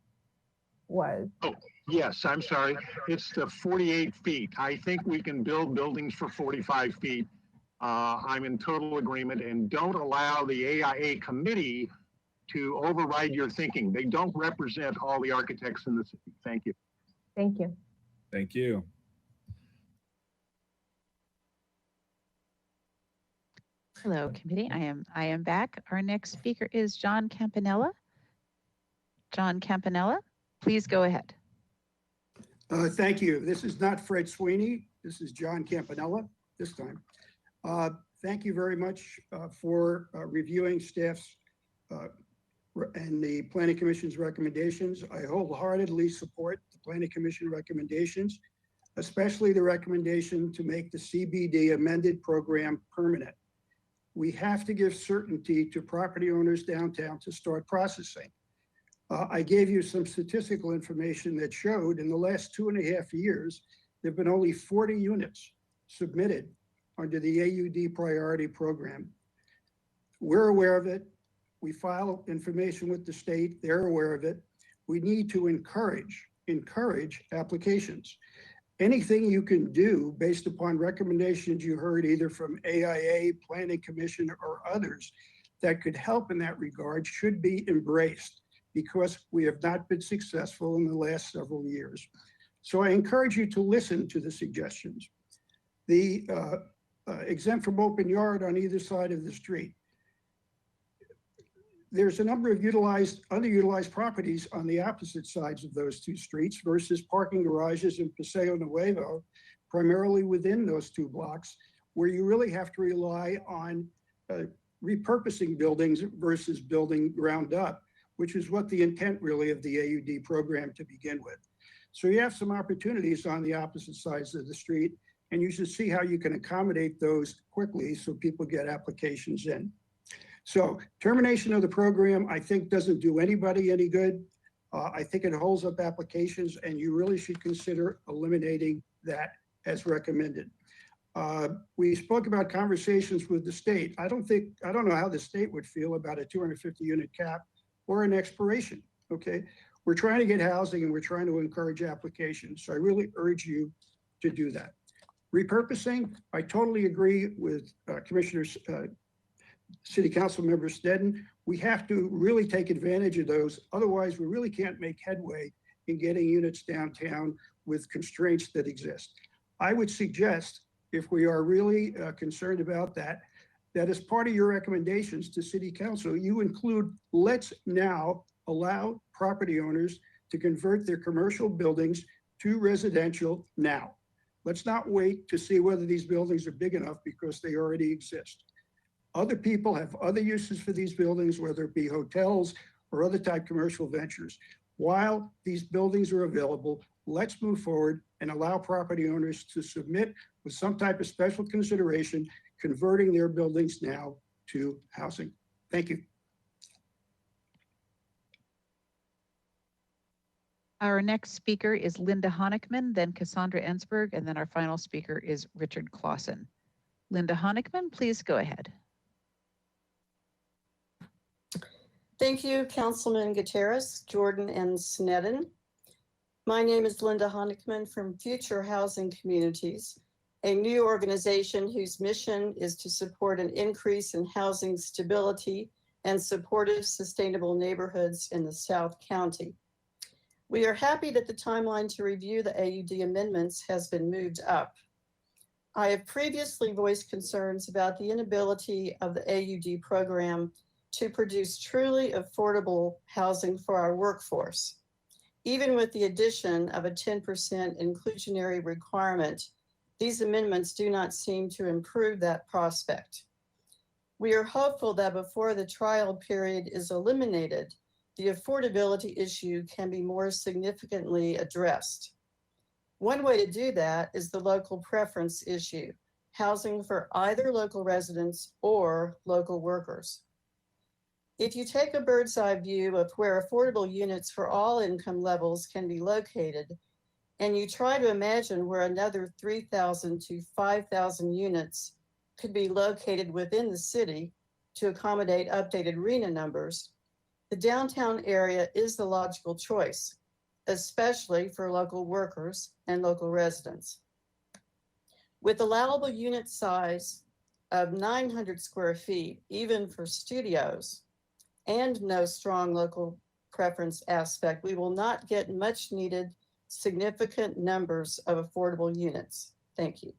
was. Oh, yes, I'm sorry. It's the 48 feet. I think we can build buildings for 45 feet. I'm in total agreement, and don't allow the AIA committee to override your thinking. They don't represent all the architects in the city. Thank you. Thank you. Thank you. Hello, committee. I am back. Our next speaker is John Campanella. John Campanella, please go ahead. Thank you. This is not Fred Sweeney. This is John Campanella this time. Thank you very much for reviewing staff's and the Planning Commission's recommendations. I wholeheartedly support the Planning Commission recommendations, especially the recommendation to make the CBD amended program permanent. We have to give certainty to property owners downtown to start processing. I gave you some statistical information that showed in the last 2.5 years, there have been only 40 units submitted under the AUD priority program. We're aware of it. We file information with the state. They're aware of it. We need to encourage applications. Anything you can do based upon recommendations you heard either from AIA, Planning Commission, or others that could help in that regard should be embraced, because we have not been successful in the last several years. So I encourage you to listen to the suggestions. The exempt from open yard on either side of the street. There's a number of underutilized properties on the opposite sides of those two streets versus parking garages in Paseo Nuevo, primarily within those two blocks, where you really have to rely on repurposing buildings versus building ground up, which is what the intent really of the AUD program to begin with. So you have some opportunities on the opposite sides of the street, and you should see how you can accommodate those quickly so people get applications in. So termination of the program, I think, doesn't do anybody any good. I think it holds up applications, and you really should consider eliminating that as recommended. We spoke about conversations with the state. I don't know how the state would feel about a 250 unit cap or an expiration, okay? We're trying to get housing and we're trying to encourage applications. So I really urge you to do that. Repurposing, I totally agree with Commissioners, City Council Member Sneddon. We have to really take advantage of those. Otherwise, we really can't make headway in getting units downtown with constraints that exist. I would suggest, if we are really concerned about that, that as part of your recommendations to City Council, you include, let's now allow property owners to convert their commercial buildings to residential now. Let's not wait to see whether these buildings are big enough because they already exist. Other people have other uses for these buildings, whether it be hotels or other type commercial ventures. While these buildings are available, let's move forward and allow property owners to submit with some type of special consideration, converting their buildings now to housing. Thank you. Our next speaker is Linda Honickman, then Cassandra Ensberg, and then our final speaker is Richard Clausen. Linda Honickman, please go ahead. Thank you, Councilman Gutierrez, Jordan, and Sneddon. My name is Linda Honickman from Future Housing Communities, a new organization whose mission is to support an increase in housing stability and supportive, sustainable neighborhoods in the South County. We are happy that the timeline to review the AUD amendments has been moved up. I have previously voiced concerns about the inability of the AUD program to produce truly affordable housing for our workforce. Even with the addition of a 10% inclusionary requirement, these amendments do not seem to improve that prospect. We are hopeful that before the trial period is eliminated, the affordability issue can be more significantly addressed. One way to do that is the local preference issue, housing for either local residents or local workers. If you take a bird's eye view of where affordable units for all income levels can be located, and you try to imagine where another 3,000 to 5,000 units could be located within the city to accommodate updated RHNA numbers, the downtown area is the logical choice, especially for local workers and local residents. With allowable unit size of 900 square feet, even for studios, and no strong local preference aspect, we will not get much needed significant numbers of affordable units. Thank you.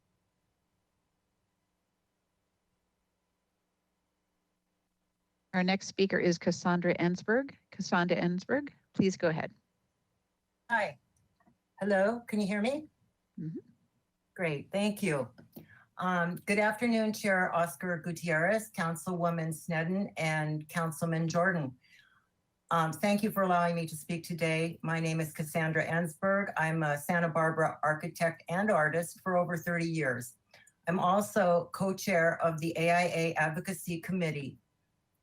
Our next speaker is Cassandra Ensberg. Cassandra Ensberg, please go ahead. Hi. Hello, can you hear me? Mm-hmm. Great, thank you. Good afternoon, Chair Oscar Gutierrez, Councilwoman Sneddon, and Councilman Jordan. Thank you for allowing me to speak today. My name is Cassandra Ensberg. I'm a Santa Barbara architect and artist for over 30 years. I'm also co-chair of the AIA Advocacy Committee.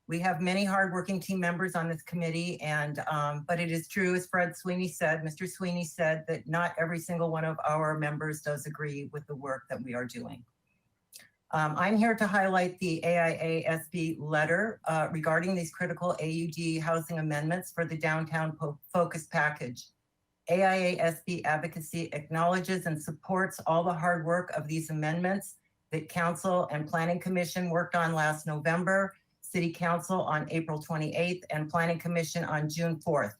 We have many hardworking team members on this committee, and but it is true, as Mr. Sweeney said, that not every single one of our members does agree with the work that we are doing. I'm here to highlight the AIA-SB letter regarding these critical AUD housing amendments for the downtown focus package. AIA-SB advocacy acknowledges and supports all the hard work of these amendments that Council and Planning Commission worked on last November, City Council on April 28th, and Planning Commission on June 4th,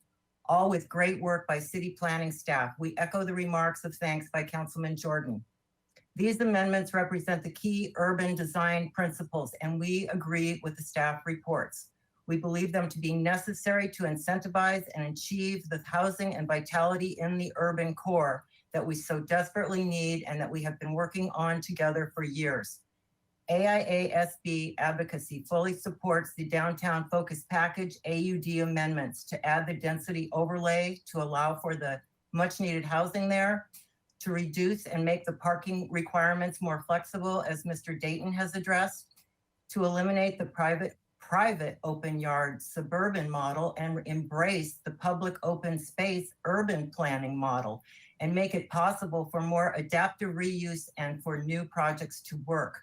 all with great work by city planning staff. We echo the remarks of thanks by Councilman Jordan. These amendments represent the key urban design principles, and we agree with the staff reports. We believe them to be necessary to incentivize and achieve the housing and vitality in the urban core that we so desperately need and that we have been working on together for years. AIA-SB advocacy fully supports the downtown focus package AUD amendments to add the density overlay to allow for the much needed housing there, to reduce and make the parking requirements more flexible, as Mr. Dayton has addressed, to eliminate the private open yard suburban model and embrace the public open space urban planning model and make it possible for more adaptive reuse and for new projects to work,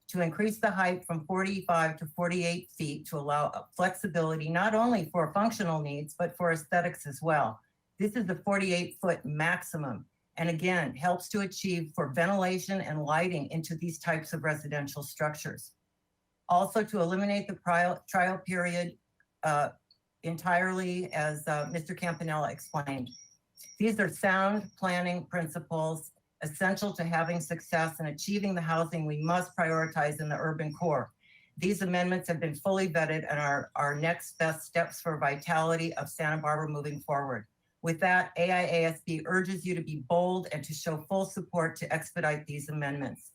to increase the height from 45 to 48 feet to allow flexibility not only for functional needs, but for aesthetics as well. This is the 48-foot maximum, and again, helps to achieve for ventilation and lighting into these types of residential structures. Also to eliminate the trial period entirely, as Mr. Campanella explained. These are sound planning principles essential to having success and achieving the housing we must prioritize in the urban core. These amendments have been fully vetted and are our next best steps for vitality of Santa Barbara moving forward. With that, AIA-SB urges you to be bold and to show full support to expedite these amendments.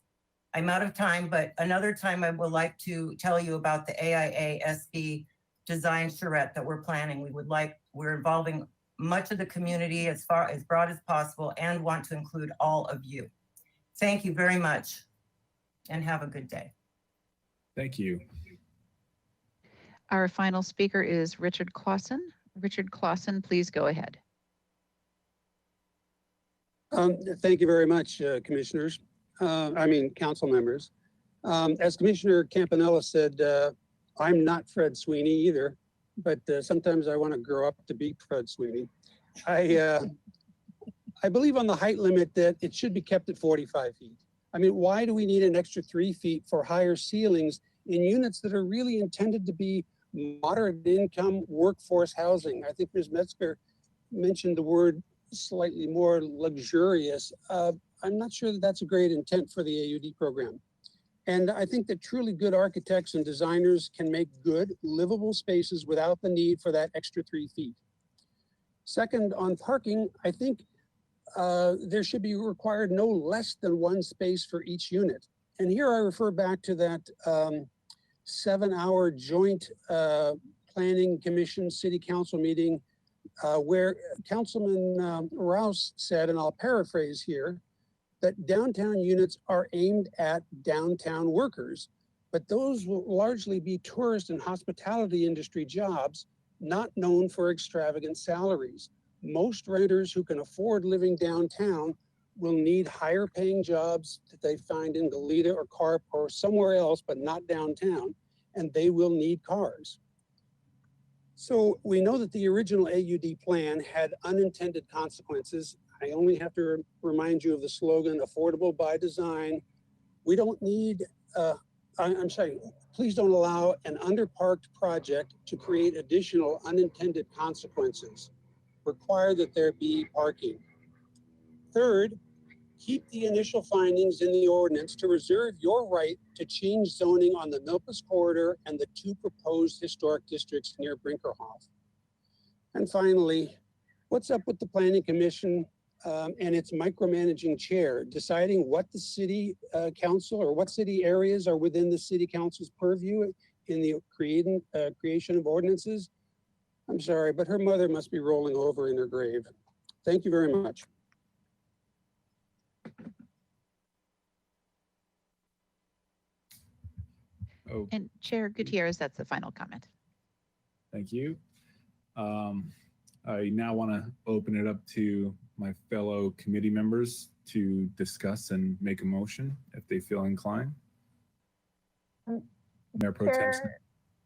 I'm out of time, but another time I would like to tell you about the AIA-SB design charrette that we're planning. We're involving much of the community as broad as possible and want to include all of you. Thank you very much and have a good day. Thank you. Our final speaker is Richard Clausen. Richard Clausen, please go ahead. Thank you very much, commissioners. Council members. As Commissioner Campanella said, I'm not Fred Sweeney either, but sometimes I want to grow up to be Fred Sweeney. I believe on the height limit that it should be kept at 45 feet. I mean, why do we need an extra 3 feet for higher ceilings in units that are really intended to be moderate income workforce housing? I think Ms. Metzger mentioned the word slightly more luxurious. I'm not sure that that's a great intent for the AUD program. And I think that truly good architects and designers can make good, livable spaces without the need for that extra 3 feet. Second, on parking, I think there should be required no less than 1 space for each unit. And here I refer back to that 7-hour joint planning commission city council meeting where Councilman Rouse said, and I'll paraphrase here, that downtown units are aimed at downtown workers, but those will largely be tourist and hospitality industry jobs not known for extravagant salaries. Most renters who can afford living downtown will need higher paying jobs that they find in Goleta or Carp or somewhere else, but not downtown, and they will need cars. So we know that the original AUD plan had unintended consequences. I only have to remind you of the slogan, affordable by design. We don't need, I'm sorry, please don't allow an underparked project to create additional unintended consequences. Require that there be parking. Third, keep the initial findings in the ordinance to reserve your right to change zoning on the Milpas corridor and the 2 proposed historic districts near Brinkerhoff. And finally, what's up with the Planning Commission and its micromanaging chair, deciding what the city council or what city areas are within the city council's purview in the creation of ordinances? I'm sorry, but her mother must be rolling over in her grave. Thank you very much. Oh, And Chair Gutierrez, that's the final comment. thank you. I now want to open it up to my fellow committee members to discuss and make a motion if they feel inclined. Mayor Pro Tem.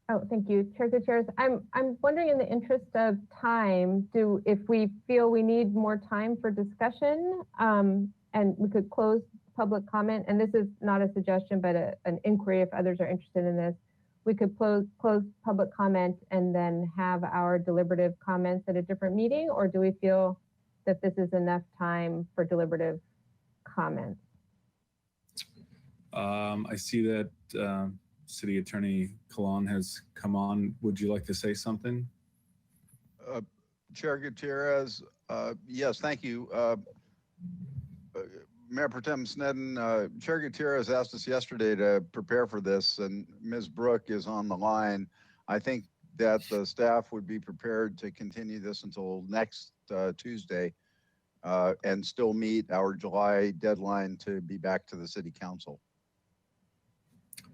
Oh, thank you, Chair Gutierrez. I'm wondering, in the interest of time, if we feel we need more time for discussion, and we could close public comment, and this is not a suggestion, but an inquiry if others are interested in this. We could close public comment and then have our deliberative comments at a different meeting, or do we feel that this is enough time for deliberative comments? I see that City Attorney Kalan has come on. Would you like to say something? Chair Gutierrez, yes, thank you. Mayor Pro Tem Sneddon, Chair Gutierrez asked us yesterday to prepare for this, and Ms. Brooke is on the line. I think that the staff would be prepared to continue this until next Tuesday and still meet our July deadline to be back to the City Council.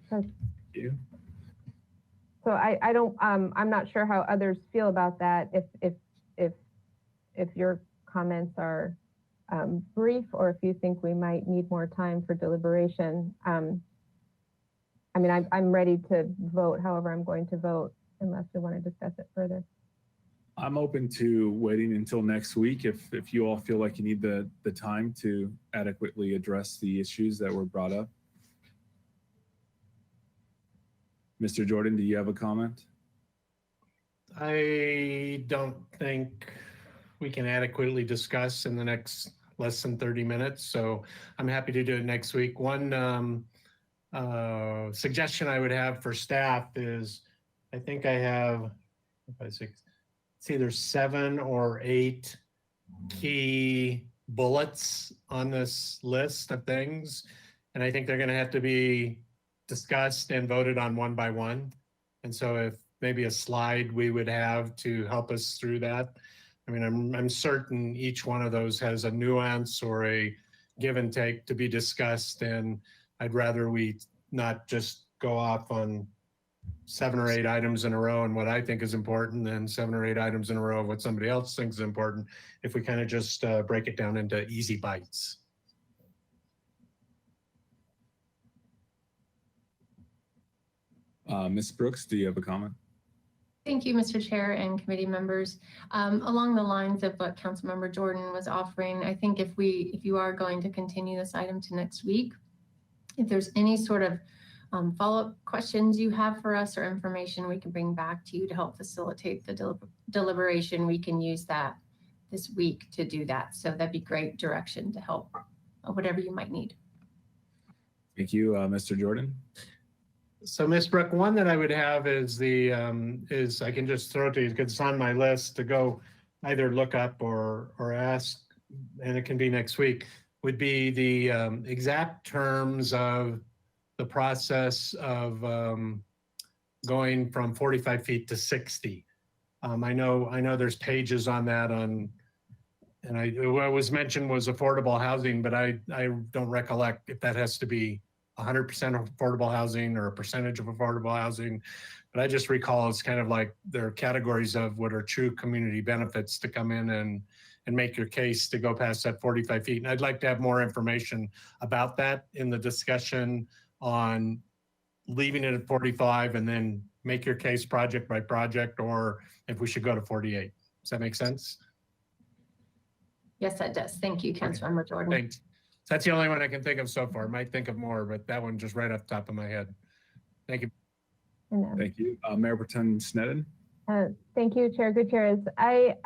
Thank you. So I don't, I'm not sure how others feel about that. If your comments are brief, or if you think we might need more time for deliberation. I mean, I'm ready to vote however I'm going to vote, unless we want to discuss it further. I'm open to waiting until next week if you all feel like you need the time to adequately address the issues that were brought up. Mr. Jordan, do you have a comment? I don't think we can adequately discuss in the next less than 30 minutes. So I'm happy to do it next week. One suggestion I would have for staff is, I think I have, it's either 7 or 8 key bullets on this list of things. And I think they're gonna have to be discussed and voted on one by one. And so if maybe a slide we would have to help us through that. I mean, I'm certain each one of those has a nuance or a give and take to be discussed, and I'd rather we not just go off on 7 or 8 items in a row and what I think is important, and 7 or 8 items in a row of what somebody else thinks is important, if we kind of just break it down into easy bites. Ms. Brooks, do you have a comment? Thank you, Mr. Chair and committee members. Along the lines of what Councilmember Jordan was offering, I think if you are going to continue this item to next week, if there's any sort of follow-up questions you have for us or information we can bring back to you to help facilitate the deliberation, we can use that this week to do that. So that'd be great direction to help whatever you might need. Thank you, Mr. Jordan. So Ms. Brooke, one that I would have is is I can just throw it to you because it's on my list to go either look up or ask, and it can be next week, would be the exact terms of the process of going from 45 feet to 60. I know there's pages on that and what was mentioned was affordable housing, but I don't recollect if that has to be 100% affordable housing or a percentage of affordable housing. But I just recall it's kind of like there are categories of what are true community benefits to come in and make your case to go past that 45 feet. And I'd like to have more information about that in the discussion on leaving it at 45 and then make your case project by project, or if we should go to 48. Does that make sense? Yes, that does. Thank you, Councilmember Jordan. Thanks. That's the only one I can think of so far. Might think of more, but that one just right off the top of my head. Thank you. Thank you. Mayor Pro Tem Sneddon. Thank you, Chair Gutierrez. I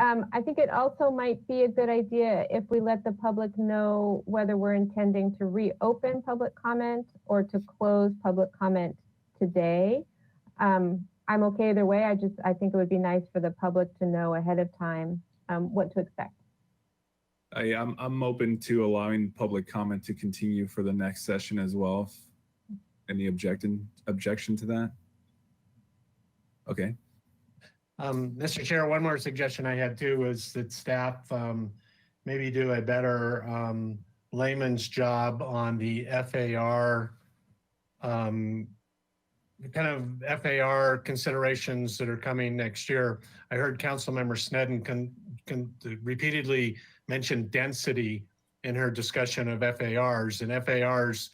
think it also might be a good idea if we let the public know whether we're intending to reopen public comment or to close public comment today. I'm okay either way. I think it would be nice for the public to know ahead of time what to expect. I'm open to allowing public comment to continue for the next session as well. Any objection to that? Okay. Mr. Chair, one more suggestion I had too was that staff maybe do a better layman's job on the FAR, kind of FAR considerations that are coming next year. I heard Councilmember Sneddon can repeatedly mention density in her discussion of FARs, and FARs,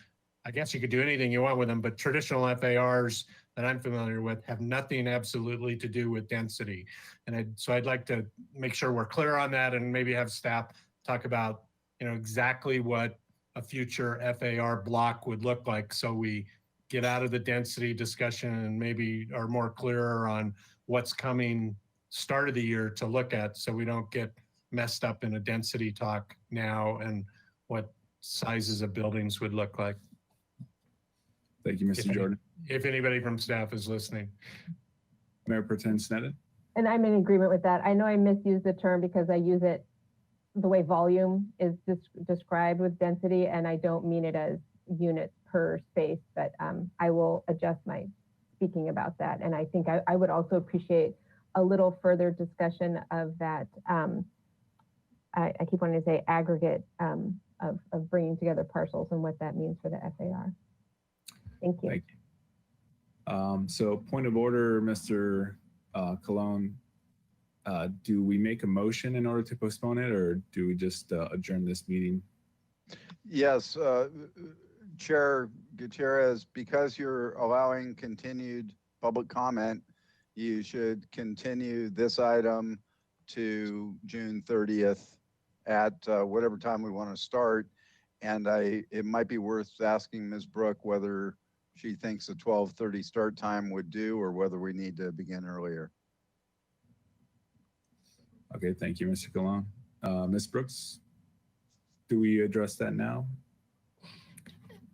I guess you could do anything you want with them, but traditional FARs that I'm familiar with have nothing absolutely to do with density. And so I'd like to make sure we're clear on that and maybe have staff talk about, exactly what a future FAR block would look like. So we get out of the density discussion and maybe are more clearer on what's coming start of the year to look at, so we don't get messed up in a density talk now and what sizes of buildings would look like. Thank you, Mr. Jordan. If anybody from staff is listening. Mayor Pro Tem Sneddon. And I'm in agreement with that. I know I misused the term because I use it the way volume is described with density, and I don't mean it as units per space, but I will adjust my speaking about that. And I think I would also appreciate a little further discussion of that. I keep wanting to say aggregate of bringing together parcels and what that means for the FAR. Thank you. Thank you. So point of order, Mr. Colon, do we make a motion in order to postpone it, or do we just adjourn this meeting? Yes, Chair Gutierrez, because you're allowing continued public comment, you should continue this item to June 30th at whatever time we want to start. And it might be worth asking Ms. Brooke whether she thinks a 12:30 start time would do, or whether we need to begin earlier. Okay, thank you, Mr. Colon. Ms. Brooks, do we address that now?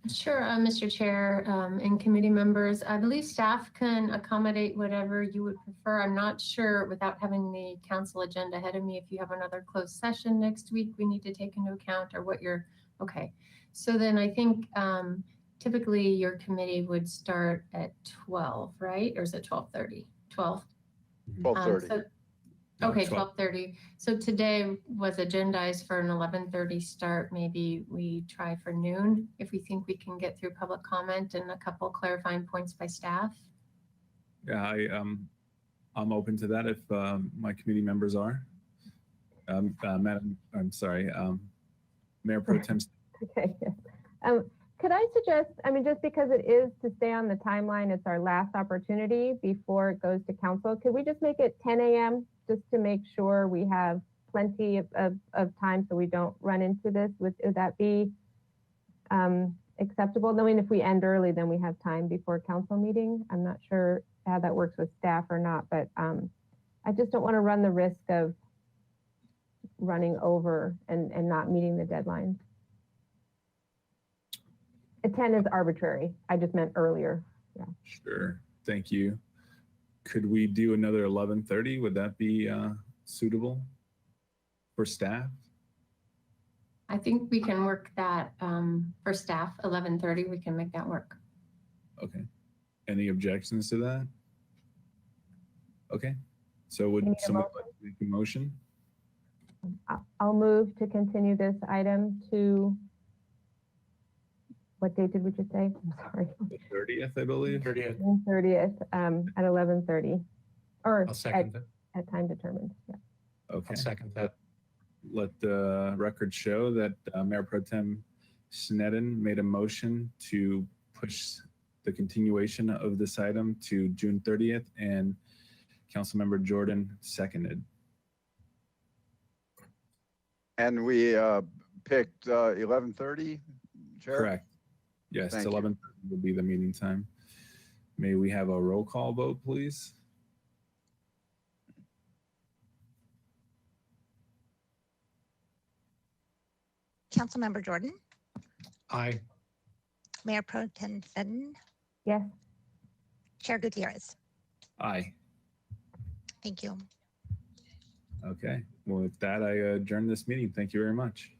Sure, Mr. Chair and committee members. I believe staff can accommodate whatever you would prefer. I'm not sure, without having the council agenda ahead of me, if you have another closed session next week we need to take into account, or what you're, okay. So then I think typically your committee would start at 12, right? Or is it 12:30? 12? 12:30. Okay, 12:30. So today was agendized for an 11:30 start. Maybe we try for noon if we think we can get through public comment and a couple clarifying points by staff. Yeah, I'm open to that if my committee members are. Madam, I'm sorry, Mayor Pro Tem. Okay. Could I suggest, I mean, just because it is to stay on the timeline, it's our last opportunity before it goes to council. Could we just make it 10 a.m. just to make sure we have plenty of time so we don't run into this? Would that be acceptable? Knowing if we end early, then we have time before council meeting. I'm not sure how that works with staff or not, but I just don't want to run the risk of running over and not meeting the deadline. 10 is arbitrary. I just meant earlier. Yeah. Sure. Thank you. Could we do another 11:30? Would that be suitable for staff? I think we can work that for staff, 11:30, we can make that work. Okay. Any objections to that? Okay. So would somebody like to make a motion? I'll move to continue this item to, what date did we just say? I'm sorry. The 30th, I believe. 30th. June 30th at 11:30, or I'll second that. at time determined. Yeah. Okay. I'll second that. Let the record show that Mayor Pro Tem Sneddon made a motion to push the continuation of this item to June 30th, and Councilmember Jordan seconded. And we picked 11:30, Chair? Correct. Yes, Thank you. 11:30 will be the meeting time. May we have a roll call vote, please? Councilmember Jordan, Aye. Mayor Pro Tem Sneddon, Yes. Chair Gutierrez. Aye. Thank you. Okay. Well, with that, I adjourn this meeting. Thank you very much.